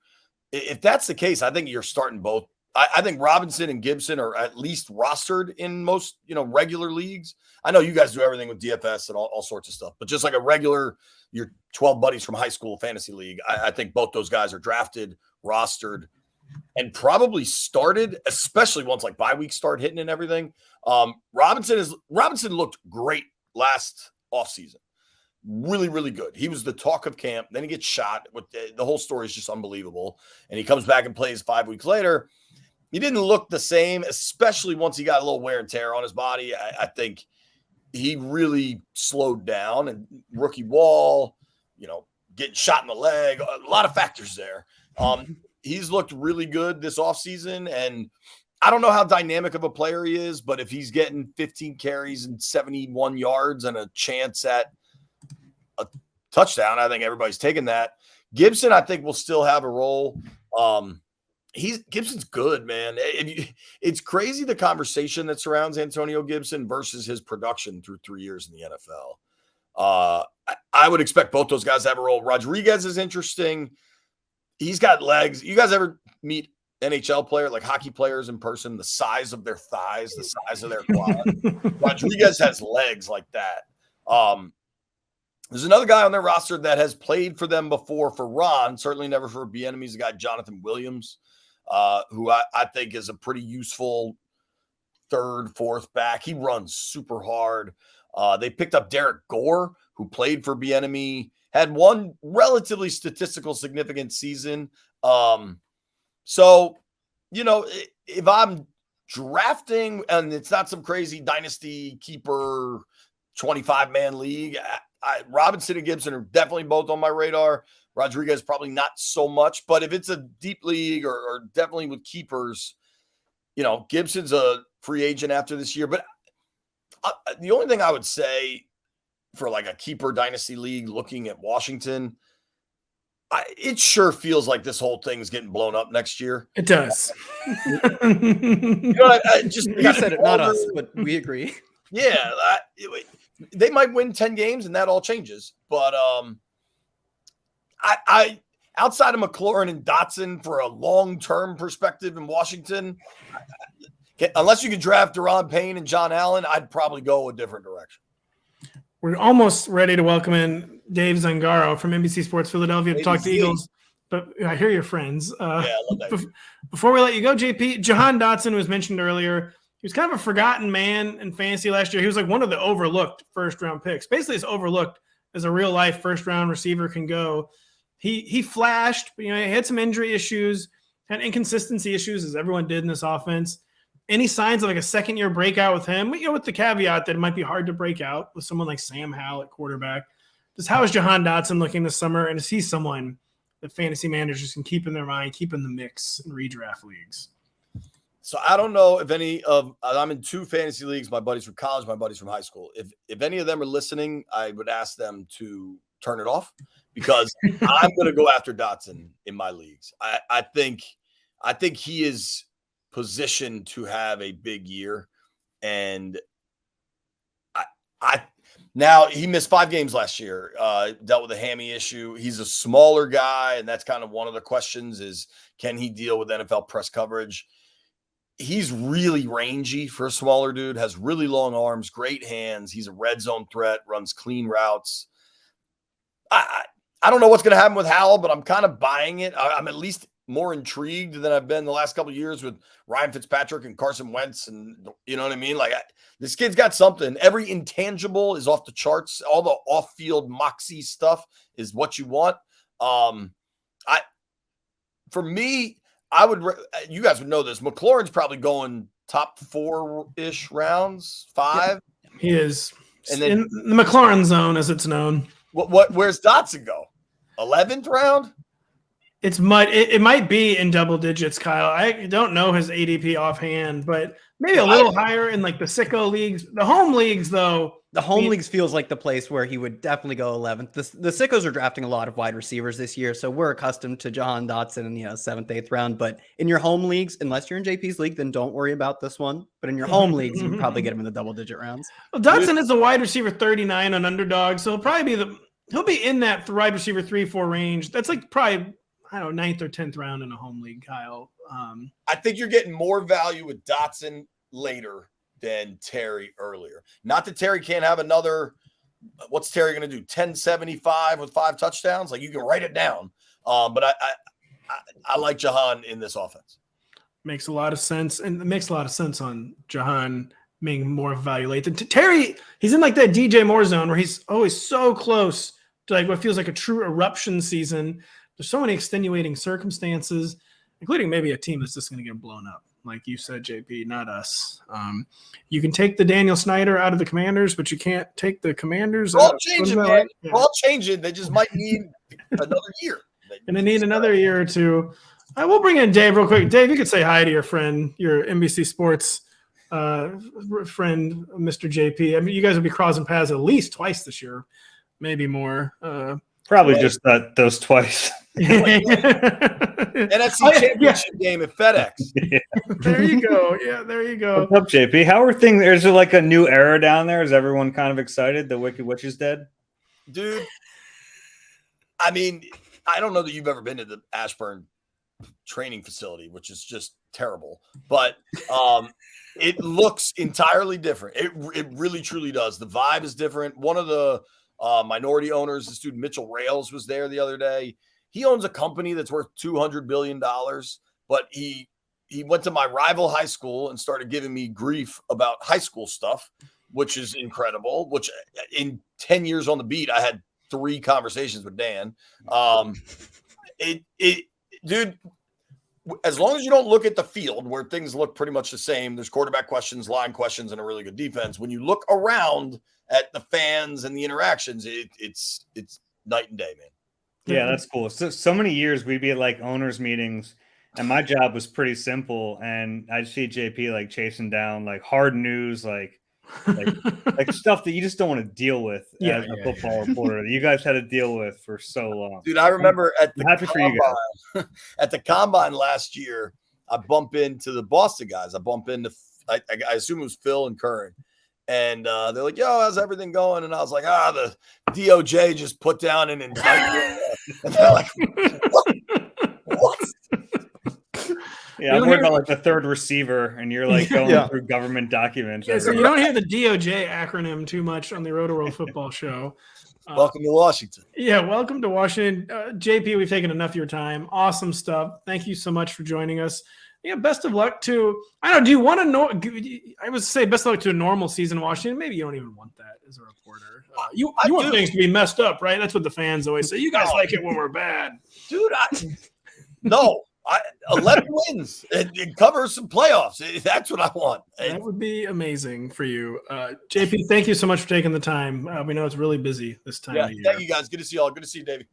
If that's the case, I think you're starting both I think Robinson and Gibson are at least rostered in most, regular leagues. I know you guys do everything with DFS and all sorts of stuff, but just like a regular, your 12 buddies from high school fantasy league, I think both those guys are drafted, rostered, and probably started, especially once like bye weeks start hitting and everything. Robinson looked great last offseason. Really, really good. He was the talk of camp. Then he gets shot. With the whole story is just unbelievable. And he comes back and plays 5 weeks later. He didn't look the same, especially once he got a little wear and tear on his body. I think he really slowed down, and rookie wall, getting shot in the leg, a lot of factors there. He's looked really good this offseason, and I don't know how dynamic of a player he is, but if he's getting 15 carries and 71 yards and a chance at a touchdown, I think everybody's taking that. Gibson, I think, will still have a role. Gibson's good, man. It's crazy the conversation that surrounds Antonio Gibson versus his production through 3 years in the NFL. I would expect both those guys to have a role. Rodriguez is interesting. He's got legs. You guys ever meet NHL player, like hockey players in person, the size of their thighs, the size of their quad? Rodriguez has legs like that. There's another guy on their roster that has played for them before for Ron, certainly never for Bieniemy. He's a guy, Jonathan Williams, who I think is a pretty useful third, fourth back. He runs super hard. They picked up Derek Gore, who played for Bieniemy, had one relatively statistical significant season. So, if I'm drafting and it's not some crazy dynasty keeper 25-man league, Robinson and Gibson are definitely both on my radar. Rodriguez probably not so much, but if it's a deep league or definitely with keepers, Gibson's a free agent after this year. But the only thing I would say for like a keeper dynasty league looking at Washington, it sure feels like this whole thing's getting blown up next year. It does. You said it, not us, but we agree. Yeah, they might win 10 games and that all changes. But I outside of McLaurin and Dotson for a long-term perspective in Washington, unless you can draft Deron Payne and John Allen, I'd probably go a different direction. We're almost ready to welcome in Dave Zangaro from NBC Sports Philadelphia to talk to Eagles. But I hear your friends. I love that. Before we let you go, JP, Jahan Dotson was mentioned earlier. He was kind of a forgotten man in fantasy last year. He was like one of the overlooked first-round picks. Basically, it's overlooked as a real-life first-round receiver can go. He flashed, but he had some injury issues, had inconsistency issues, as everyone did in this offense. Any signs of like a second-year breakout with him? With the caveat that it might be hard to break out with someone like Sam Howell at quarterback. Just how is Jahan Dotson looking this summer? And is he someone that fantasy managers can keep in their mind, keep in the mix in redraft leagues? So I don't know if any of – I'm in 2 fantasy leagues, my buddies from college, my buddies from high school. If any of them are listening, I would ask them to turn it off because I'm going to go after Dotson in my leagues. I think he is positioned to have a big year. And now he missed 5 games last year, dealt with a hammy issue. He's a smaller guy, and that's kind of one of the questions is can he deal with NFL press coverage? He's really rangy for a smaller dude, has really long arms, great hands. He's a red zone threat, runs clean routes. I don't know what's going to happen with Howell, but I'm kind of buying it. I'm at least more intrigued than I've been the last couple of years with Ryan Fitzpatrick and Carson Wentz. And you know what I mean? Like this kid's got something. Every intangible is off the charts. All the off-field moxie stuff is what you want. For me, you guys would know this. McLaurin's probably going top 4-ish rounds, 5. He is. And then in the McLaurin zone, as it's known. Where's Dotson go? 11th round? It might be in double digits, Kyle. I don't know his ADP offhand, but maybe a little higher in like the sicko leagues. The home leagues, though. The home leagues feels like the place where he would definitely go 11th. The sickos are drafting a lot of wide receivers this year, so we're accustomed to Jahan Dotson in the 7th, 8th round. But in your home leagues, unless you're in JP's league, then don't worry about this one. But in your home leagues, you can probably get him in the double-digit rounds. Well, Dotson is a wide receiver 39 on underdog, so he'll be in that wide receiver 3-4 range. That's like probably 9th or 10th round in a home league, Kyle. I think you're getting more value with Dotson later than Terry earlier. Not that Terry can't have another. What's Terry going to do? 1075 with 5 touchdowns? Like, you can write it down. But I like Jahan in this offense. Makes a lot of sense, and it makes a lot of sense on Jahan being more evaluated. Terry, he's in like that DJ Moore zone where he's always so close to like what feels like a true eruption season. There's so many extenuating circumstances, including maybe a team that's just going to get blown up. Like you said, JP, not us. You can take the Daniel Snyder out of the Commanders, but you can't take the Commanders out. All changing, man. Right? Yeah. All changing. They just might need another year. And they need another year or two. I will bring in Dave real quick. Dave, you could say hi to your friend, your NBC Sports friend, Mr. JP. I mean, you guys will be crossing paths at least twice this year, maybe more. Probably just those twice. NFC Championship game at FedEx. Yeah. There you go. Yeah, there you go. What's up, JP? How are things? Is there like a new era down there? Is everyone kind of excited? The Wicked Witch is dead? Dude, I mean, I don't know that you've ever been to the Ashburn training facility, which is just terrible, but it looks entirely different. It really truly does. The vibe is different. One of the minority owners, this dude Mitchell Rails, was there the other day. He owns a company that's worth $200 billion, but he went to my rival high school and started giving me grief about high school stuff, which is incredible. Which in 10 years on the beat, I had 3 conversations with Dan. Dude, as long as you don't look at the field where things look pretty much the same, there's quarterback questions, line questions, and a really good defense. When you look around at the fans and the interactions, it's night and day, man. Yeah, that's cool. So many years we'd be at like owners meetings, and my job was pretty simple. And I'd see JP like chasing down like hard news, like stuff that you just don't want to deal with as a football reporter that you guys had to deal with for so long. Dude, I remember at the happy for you guys. At the combine last year, I bump into the Boston guys. I bump into I assume it was Phil and Curran. And they're like, yo, how's everything going? And I was like, the DOJ just put down an indictment. And they're like, what? Yeah, I'm worried about like the third receiver, and you're like going through government documents. Yeah, so you don't hear the DOJ acronym too much on the Rotoworld football show. Welcome to Washington. Yeah, welcome to Washington. JP, we've taken enough of your time. Awesome stuff. Thank you so much for joining us. Yeah, best of luck to – I don't know, do you want to know – I would say best of luck to a normal season in Washington. Maybe you don't even want that as a reporter. You want things to be messed up, right? That's what the fans always say. You guys like it when we're bad. Dude, no. 11 wins and cover some playoffs. That's what I want. That would be amazing for you. JP, thank you so much for taking the time. We know it's really busy this time of year. Thank you, guys. Good to see you all. Good to see you, Davey.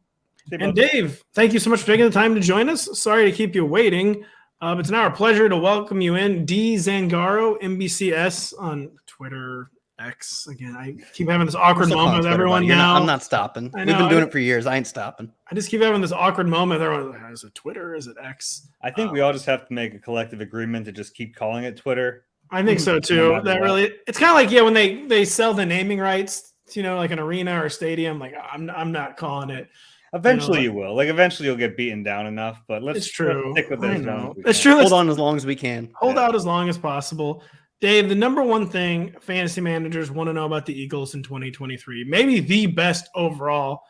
And Dave, thank you so much for taking the time to join us. Sorry to keep you waiting. It's now our pleasure to welcome you in. D. Zangaro, NBCS on Twitter, X. Again, I keep having this awkward moment with everyone now. I'm not stopping. We've been doing it for years. I ain't stopping. I just keep having this awkward moment. Everyone's like, is it Twitter? Is it X? I think we all just have to make a collective agreement to just keep calling it Twitter. I think so too. It's kind of like when they sell the naming rights, like an arena or a stadium. Like I'm not calling it. Eventually you will. Like eventually you'll get beaten down enough. But let's stick with this. It's true. Hold on as long as we can. Hold out as long as possible. Dave, the number one thing fantasy managers want to know about the Eagles in 2023, maybe the best overall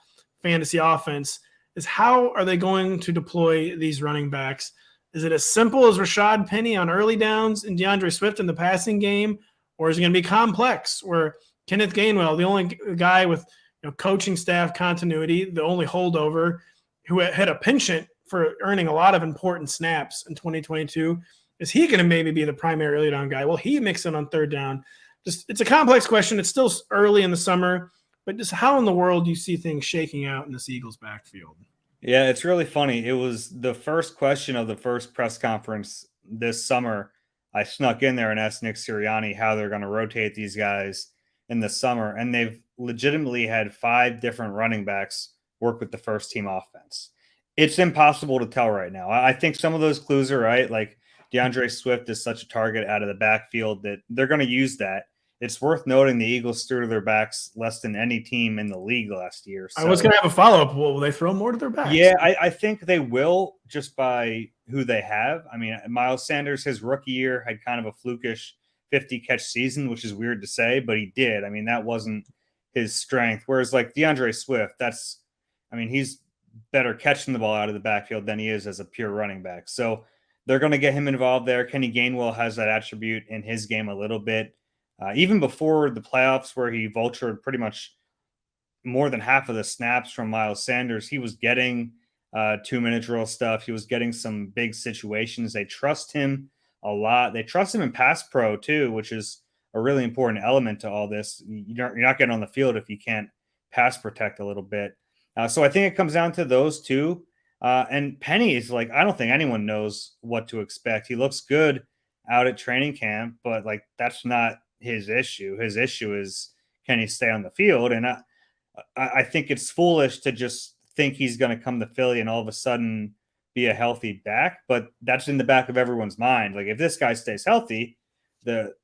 fantasy offense, is how are they going to deploy these running backs? Is it as simple as Rashad Penny on early downs and DeAndre Swift in the passing game, or is it going to be complex where Kenneth Gainwell, the only guy with coaching staff continuity, the only holdover who had a penchant for earning a lot of important snaps in 2022, is he going to maybe be the primary early down guy? Will he mix in on third down? It's a complex question. It's still early in the summer, but just how in the world do you see things shaking out in this Eagles backfield? Yeah, it's really funny. It was the first question of the first press conference this summer. I snuck in there and asked Nick Sirianni how they're going to rotate these guys in the summer, and they've legitimately had 5 different running backs work with the first team offense. It's impossible to tell right now. I think some of those clues are right. Like DeAndre Swift is such a target out of the backfield that they're going to use that. it's worth noting the Eagles threw to their backs less than any team in the league last year. I was going to have a follow-up. Will they throw more to their backs? Yeah, I think they will, just by who they have. I mean, Miles Sanders, his rookie year, had kind of a flukish 50-catch season, which is weird to say, but he did. I mean, that wasn't his strength. Whereas like DeAndre Swift, he's better catching the ball out of the backfield than he is as a pure running back. So they're going to get him involved there. Kenny Gainwell has that attribute in his game a little bit. Even before the playoffs, where he vultured pretty much more than half of the snaps from Miles Sanders, he was getting 2-minute drill stuff. He was getting some big situations. They trust him a lot. They trust him in pass pro too, which is a really important element to all this. You're not getting on the field if you can't pass protect a little bit. So I think it comes down to those two. And Penny is like, I don't think anyone knows what to expect. He looks good out at training camp, but like that's not his issue. His issue is, can he stay on the field? And I think it's foolish to just think he's going to come to Philly and all of a sudden be a healthy back, but that's in the back of everyone's mind. Like if this guy stays healthy, the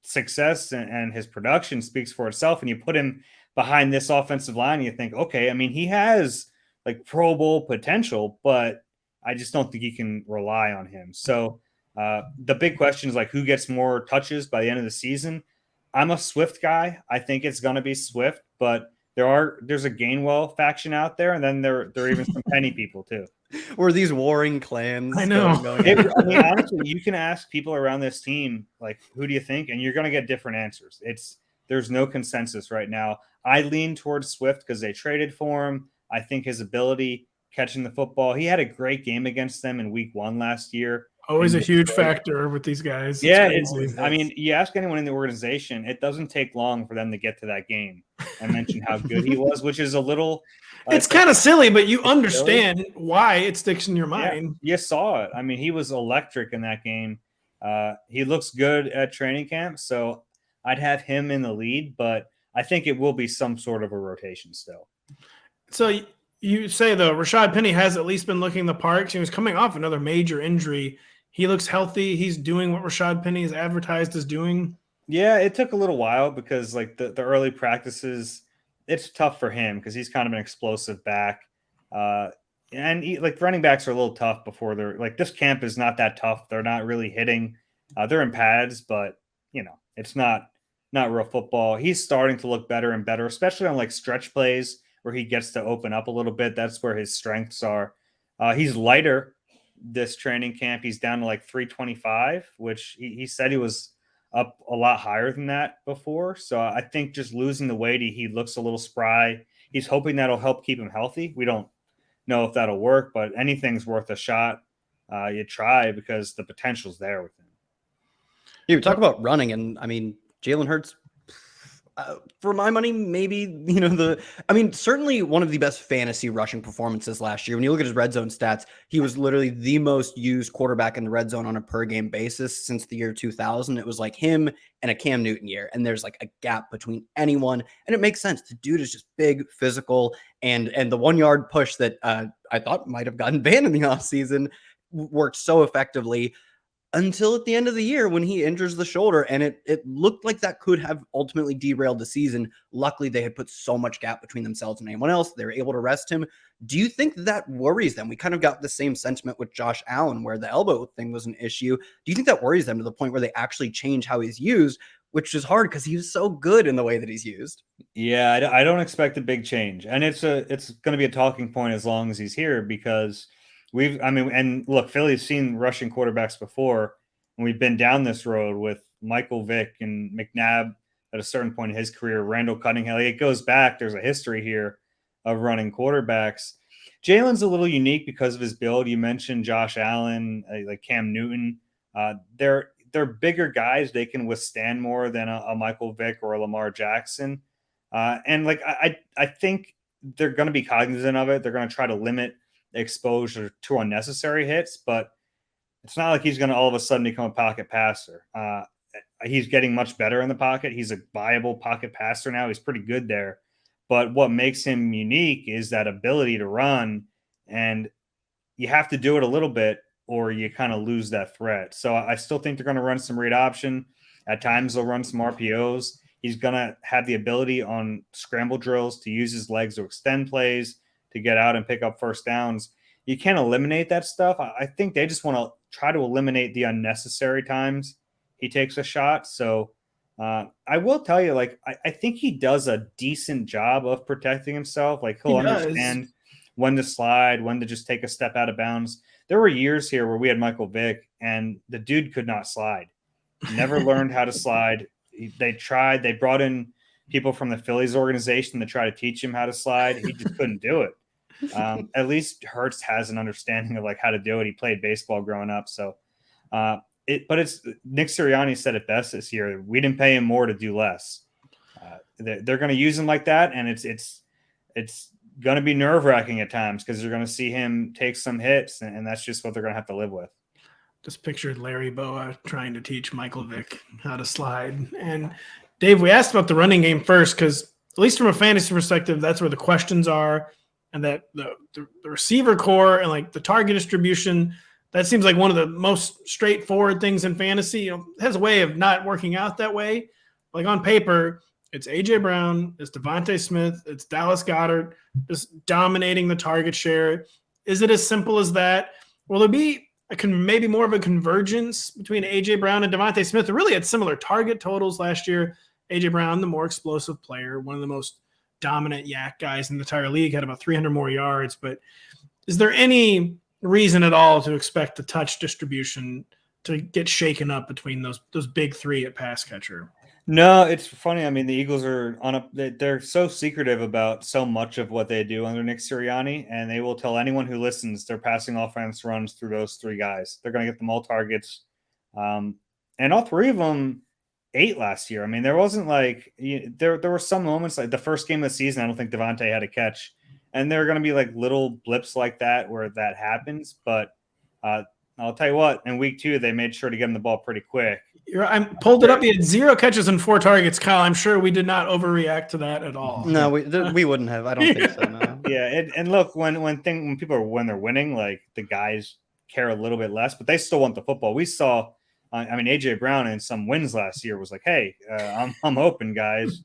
success and his production speaks for itself. And you put him behind this offensive line, and you think, okay, I mean, he has like Pro Bowl potential, but I just don't think you can rely on him. So the big question is like, who gets more touches by the end of the season? I'm a Swift guy. I think it's going to be Swift, but there's a Gainwell faction out there, and then there are even some Penny people too. Or these warring clans. I know. Honestly, you can ask people around this team, like, who do you think? And you're going to get different answers. There's no consensus right now. I lean towards Swift because they traded for him. I think his ability catching the football, he had a great game against them in week 1 last year. Always a huge factor with these guys. Yeah, you ask anyone in the organization, it doesn't take long for them to get to that game and mention how good he was, which is a little it's kind of silly, but you understand why it sticks in your mind. Yeah, you saw it. I mean, he was electric in that game. He looks good at training camp, so I'd have him in the lead, but I think it will be some sort of a rotation still. So you say the Rashad Penny has at least been looking the parts. He was coming off another major injury. He looks healthy. He's doing what Rashad Penny is advertised as doing. Yeah, it took a little while because like the early practices, it's tough for him because he's kind of an explosive back. Like running backs are a little tough before they're like, this camp is not that tough. They're not really hitting. They're in pads, but it's not real football. He's starting to look better and better, especially on like stretch plays where he gets to open up a little bit. That's where his strengths are. He's lighter this training camp. He's down to like 325, which he said he was up a lot higher than that before. So I think just losing the weight, he looks a little spry. He's hoping that'll help keep him healthy. We don't know if that'll work, but anything's worth a shot. You try because the potential's there with him. You talk about running, and I mean, Jalen Hurts, for my money, maybe, certainly one of the best fantasy rushing performances last year. When you look at his red zone stats, he was literally the most used quarterback in the red zone on a per game basis since the year 2000. It was like him and a Cam Newton year. And there's like a gap between anyone. And it makes sense. The dude is just big, physical, and the 1 yard push that I thought might have gotten banned in the offseason worked so effectively. Until at the end of the year when he injures the shoulder, and it looked like that could have ultimately derailed the season. Luckily, they had put so much gap between themselves and anyone else. They were able to rest him. Do you think that worries them? We kind of got the same sentiment with Josh Allen, where the elbow thing was an issue. Do you think that worries them to the point where they actually change how he's used, which is hard because he was so good in the way that he's used? Yeah, I don't expect a big change. And it's going to be a talking point as long as he's here because and look, Philly's seen rushing quarterbacks before, and we've been down this road with Michael Vick and McNabb at a certain point in his career, Randall Cunningham. It goes back. There's a history here of running quarterbacks. Jalen's a little unique because of his build. You mentioned Josh Allen, like Cam Newton. They're bigger guys. They can withstand more than a Michael Vick or a Lamar Jackson. And like I think they're going to be cognizant of it. They're going to try to limit exposure to unnecessary hits, but it's not like he's going to all of a sudden become a pocket passer. He's getting much better in the pocket. He's a viable pocket passer now. He's pretty good there. But what makes him unique is that ability to run, and you have to do it a little bit or you kind of lose that threat. So I still think they're going to run some read option. At times they'll run some RPOs. He's going to have the ability on scramble drills to use his legs to extend plays, to get out and pick up first downs. You can't eliminate that stuff. I think they just want to try to eliminate the unnecessary times he takes a shot. So I will tell you, like, I think he does a decent job of protecting himself. Like, he'll understand when to slide, when to just take a step out of bounds. There were years here where we had Michael Vick, and the dude could not slide. Never learned how to slide. They tried. They brought in people from the Phillies organization to try to teach him how to slide. He just couldn't do it. At least Hurts has an understanding of like how to do it. He played baseball growing up. So, but it's Nick Sirianni said it best this year. We didn't pay him more to do less. They're going to use him like that. And it's going to be nerve wracking at times because they're going to see him take some hits, and that's just what they're going to have to live with. Just pictured Larry Boa trying to teach Michael Vick how to slide. And Dave, we asked about the running game first because at least from a fantasy perspective, that's where the questions are. And that the receiver core and like the target distribution, that seems like one of the most straightforward things in fantasy. It has a way of not working out that way. Like on paper, it's A.J. Brown, it's Devontae Smith, it's Dallas Goedert, just dominating the target share. Is it as simple as that? Will there be maybe more of a convergence between A.J. Brown and Devontae Smith? They really had similar target totals last year. A.J. Brown, the more explosive player, one of the most dominant yak guys in the entire league, had about 300 more yards. But is there any reason at all to expect the touch distribution to get shaken up between those big three at pass catcher? No, it's funny. I mean, the Eagles are they're so secretive about so much of what they do under Nick Sirianni, and they will tell anyone who listens their passing offense runs through those three guys. They're going to get them all targets. And all three of them 8 last year. I mean, there wasn't like there were some moments like the first game of the season. I don't think Devontae had a catch, and there are going to be like little blips like that where that happens. But I'll tell you what, in week 2, they made sure to get him the ball pretty quick. I pulled it up. He had 0 catches and 4 targets. Kyle, I'm sure we did not overreact to that at all. No, we wouldn't have. I don't think so. No. Yeah, and look, when they're winning, like the guys care a little bit less, but they still want the football. We saw, I mean, A.J. Brown in some wins last year was like, "Hey, I'm open, guys."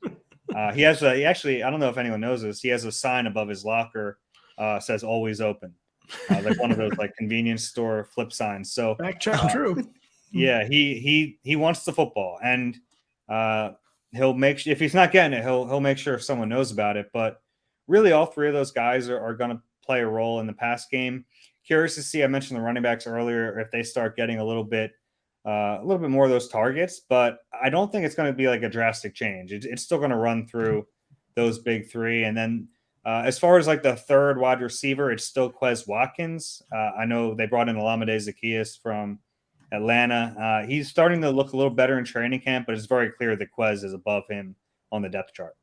He actually, I don't know if anyone knows this. He has a sign above his locker says "Always open," like one of those like convenience store flip signs. So fact check, true. Yeah, he wants the football, and he'll make if he's not getting it, he'll make sure someone knows about it. But really, all three of those guys are going to play a role in the pass game. Curious to see. I mentioned the running backs earlier. If they start getting a little bit more of those targets, but I don't think it's going to be like a drastic change. It's still going to run through those big three, and then as far as like the third wide receiver, it's still Quez Watkins. I know they brought in Olamide Zaccheaus from Atlanta. He's starting to look a little better in training camp, but it's very clear that Quez is above him on the depth chart.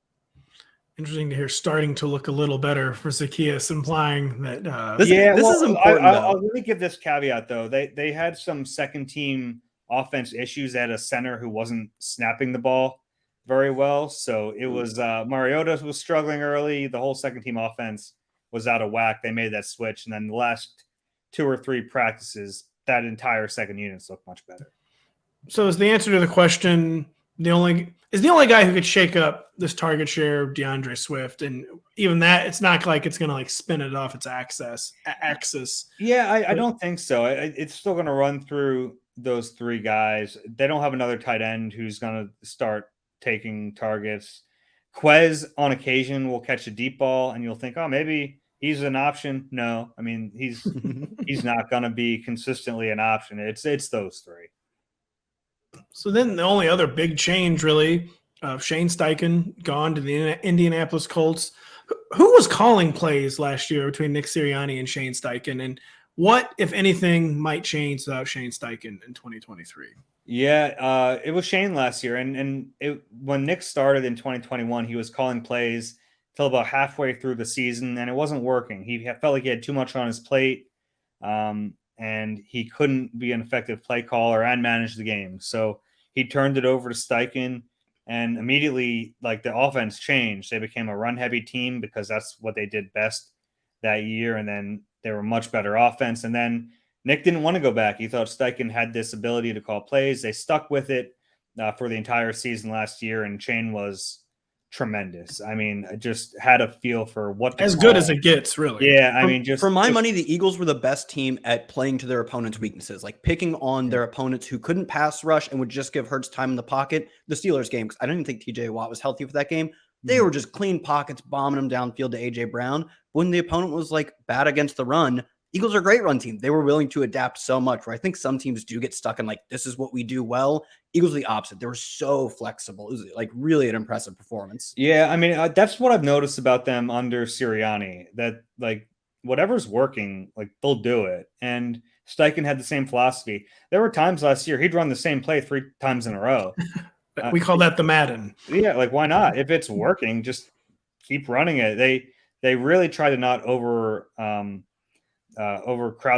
Interesting to hear starting to look a little better for Zaccheaus, implying that this is important. I'll really give this caveat though. They had some second team offense issues at a center who wasn't snapping the ball very well. So it was Mariota was struggling early. The whole second team offense was out of whack. They made that switch, and then the last 2 or 3 practices, that entire second unit's look much better. So is the answer to the question the only guy who could shake up this target share DeAndre Swift? And even that, it's not like it's going to like spin it off its axis. Yeah, I don't think so. It's still going to run through those 3 guys. They don't have another tight end who's going to start taking targets. Quez on occasion will catch a deep ball, and you'll think, oh, maybe he's an option. No, I mean, he's not going to be consistently an option. It's those 3. So then the only other big change really, Shane Steichen gone to the Indianapolis Colts. Who was calling plays last year between Nick Sirianni and Shane Steichen? And what, if anything, might change without Shane Steichen in 2023? Yeah, it was Shane last year. And when Nick started in 2021, he was calling plays till about halfway through the season, and it wasn't working. He felt like he had too much on his plate, and he couldn't be an effective play caller and manage the game. So he turned it over to Steichen, and immediately, like, the offense changed. They became a run-heavy team because that's what they did best that year, and then they were much better offense. And then Nick didn't want to go back. He thought Steichen had this ability to call plays. They stuck with it. for the entire season last year, and Shane was tremendous. I mean, I just had a feel for what as good as it gets, really. Yeah, I mean, for my money, the Eagles were the best team at playing to their opponent's weaknesses, like picking on their opponents who couldn't pass rush and would just give Hurts time in the pocket. The Steelers game, because I don't even think TJ Watt was healthy for that game. They were just clean pockets, bombing them downfield to AJ Brown. When the opponent was like bad against the run, Eagles are a great run team. They were willing to adapt so much, where I think some teams do get stuck in like, this is what we do well. Eagles are the opposite. They were so flexible. It was like really an impressive performance. Yeah, I mean, that's what I've noticed about them under Sirianni, that like whatever's working, like they'll do it. And Steichen had the same philosophy. There were times last year he'd run the same play 3 times in a row. We call that the Madden. Yeah, like why not? If it's working, just keep running it. They really try to not overcrowd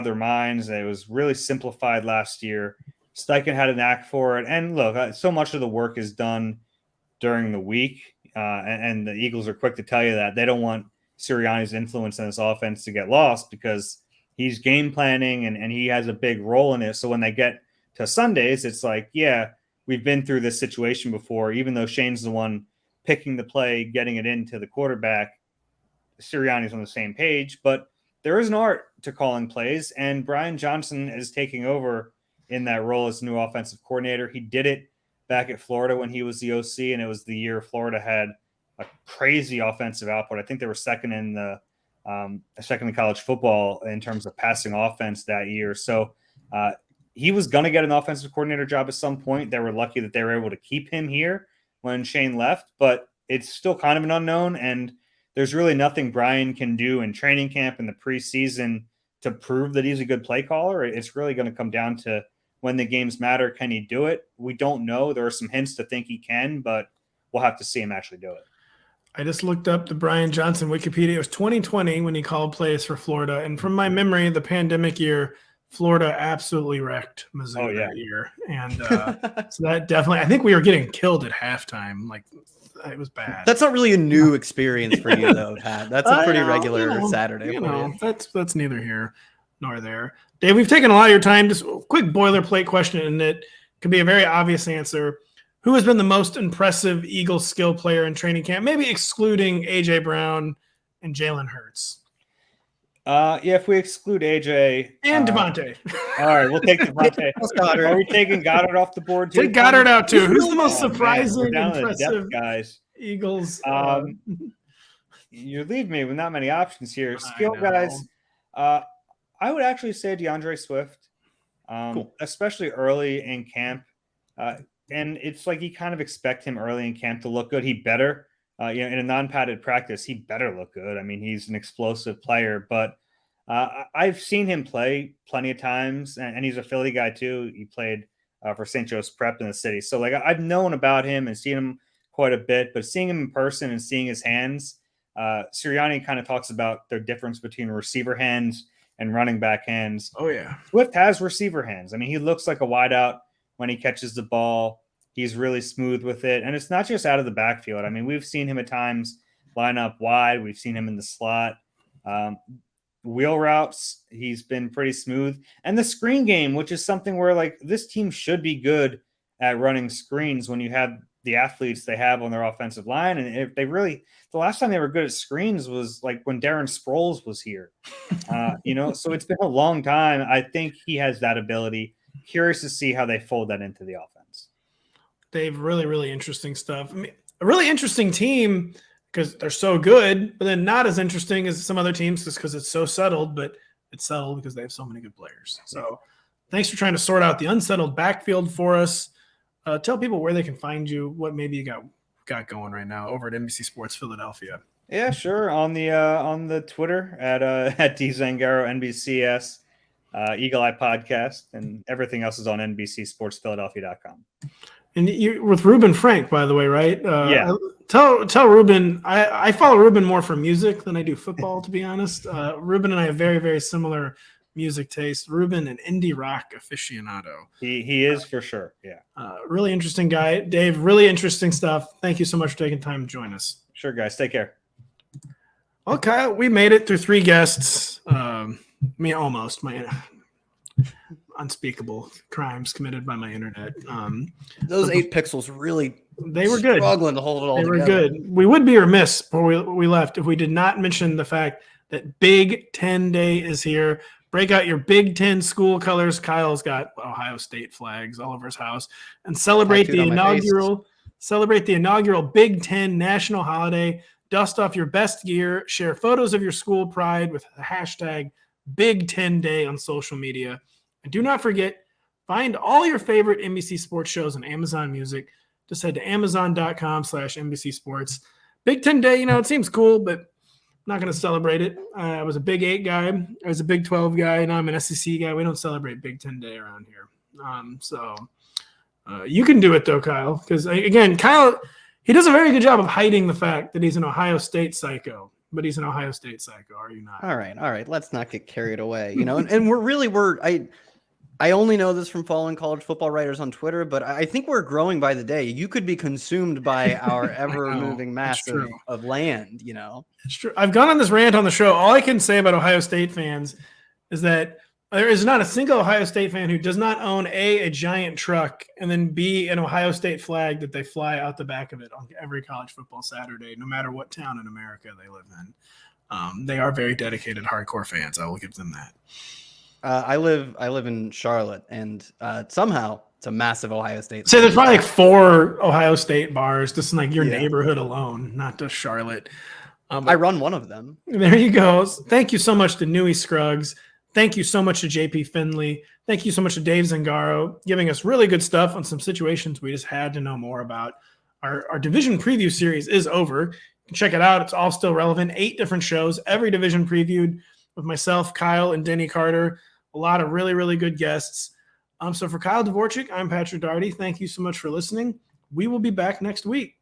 their minds. It was really simplified last year. Steichen had a knack for it. And look, so much of the work is done during the week. And the Eagles are quick to tell you that they don't want Sirianni's influence in this offense to get lost, because he's game planning and he has a big role in it. So when they get to Sundays, it's like, yeah, we've been through this situation before. Even though Shane's the one picking the play, getting it into the quarterback, Sirianni's on the same page. But there is an art to calling plays, and Brian Johnson is taking over in that role as new offensive coordinator. He did it back at Florida when he was the OC, and it was the year Florida had a crazy offensive output. I think they were second in college football in terms of passing offense that year. So he was going to get an offensive coordinator job at some point. They were lucky that they were able to keep him here when Shane left, but it's still kind of an unknown, and there's really nothing Brian can do in training camp in the preseason to prove that he's a good play caller. It's really going to come down to when the games matter. Can he do it? We don't know. There are some hints to think he can, but we'll have to see him actually do it. I just looked up the Brian Johnson Wikipedia. It was 2020 when he called plays for Florida. And from my memory, the pandemic year, Florida absolutely wrecked Mizzou that year. And so that definitely, I think we were getting killed at halftime. Like, it was bad. That's not really a new experience for you, though, Pat. That's a pretty regular Saturday. That's neither here nor there. Dave, we've taken a lot of your time. Just a quick boilerplate question, and it could be a very obvious answer. Who has been the most impressive Eagles skill player in training camp? Maybe excluding AJ Brown and Jalen Hurts. If we exclude AJ and Devontae. All right, we'll take Devontae. Are we taking Goddard off the board too? Take Goddard out too. Who's the most surprising, impressive guys? Eagles. You leave me with not many options here. Skill guys. I would actually say DeAndre Swift, cool. Especially early in camp. And it's like you kind of expect him early in camp to look good. He better. In a non-padded practice, he better look good. I mean, he's an explosive player, but I've seen him play plenty of times, and he's a Philly guy too. He played for St. Joe's Prep in the city. So like I've known about him and seen him quite a bit, but seeing him in person and seeing his hands, Sirianni kind of talks about the difference between receiver hands and running back hands. Oh yeah. Swift has receiver hands. I mean, he looks like a wideout when he catches the ball. He's really smooth with it. And it's not just out of the backfield. I mean, we've seen him at times line up wide. We've seen him in the slot. Wheel routes, he's been pretty smooth. And the screen game, which is something where, like, this team should be good at running screens when you have the athletes they have on their offensive line. And if they really – the last time they were good at screens was, like, when Darren Sproles was here. So it's been a long time. I think he has that ability. Curious to see how they fold that into the offense. Dave, really, really interesting stuff. I mean, a really interesting team because they're so good, but then not as interesting as some other teams just because it's so settled, but it's settled because they have so many good players. So thanks for trying to sort out the unsettled backfield for us. Tell people where they can find you, what maybe you got going right now over at NBC Sports Philadelphia. Yeah, sure. On the Twitter at Zangaro NBCS, Eagle Eye Podcast, and everything else is on NBCSportsPhiladelphia.com. And you with Ruben Frank, by the way, right? Yeah. Tell Ruben I follow Ruben more for music than I do football, to be honest. Ruben and I have very, very similar music taste. Ruben, an indie rock aficionado. He is for sure. Yeah. Really interesting guy. Dave, really interesting stuff. Thank you so much for taking time to join us. Sure, guys. Take care. Well, Kyle, we made it through 3 guests. Almost. unspeakable crimes committed by my internet. Those 8 pixels really they were good. Struggling to hold it all They together. were good. We would be remiss before we left if we did not mention the fact that Big Ten Day is here. Break out your Big Ten school colors. Kyle's got Ohio State flags all over his house, and celebrate Tattooed the on my face. inaugural Big Ten national holiday. Dust off your best gear. Share photos of your school pride with the hashtag Big Ten Day on social media. And do not forget, find all your favorite NBC sports shows on Amazon Music. Just head to amazon.com/NBC Sports. Big Ten Day, it seems cool, but I'm not going to celebrate it. I was a Big 8 guy. I was a Big 12 guy, and I'm an SEC guy. We don't celebrate Big Ten Day around here. So you can do it, though, Kyle, because, again, Kyle, he does a very good job of hiding the fact that he's an Ohio State psycho. But he's an Ohio State psycho, are you not? All right. Let's not get carried away, and I only know this from following college football writers on Twitter, but I think we're growing by the day. You could be consumed by our ever-moving mass of land, It's true. I've gone on this rant on the show. All I can say about Ohio State fans is that there is not a single Ohio State fan who does not own a giant truck and then B, an Ohio State flag that they fly out the back of it on every college football Saturday, no matter what town in America they live in. They are very dedicated, hardcore fans. I will give them that. I live in Charlotte, and somehow it's a massive Ohio State. So there's probably 4 Ohio State bars just in your neighborhood alone, not just Charlotte. I run one of them. There you go. Thank you so much to Newy Scruggs. Thank you so much to JP Finlay. Thank you so much to Dave Zangaro, giving us really good stuff on some situations we just had to know more about. Our division preview series is over. You can check it out. It's all still relevant. 8 different shows, every division previewed with myself, Kyle, and Denny Carter. A lot of really, really good guests. So for Kyle Dvorchak, I'm Patrick Daugherty. Thank you so much for listening. We will be back next week.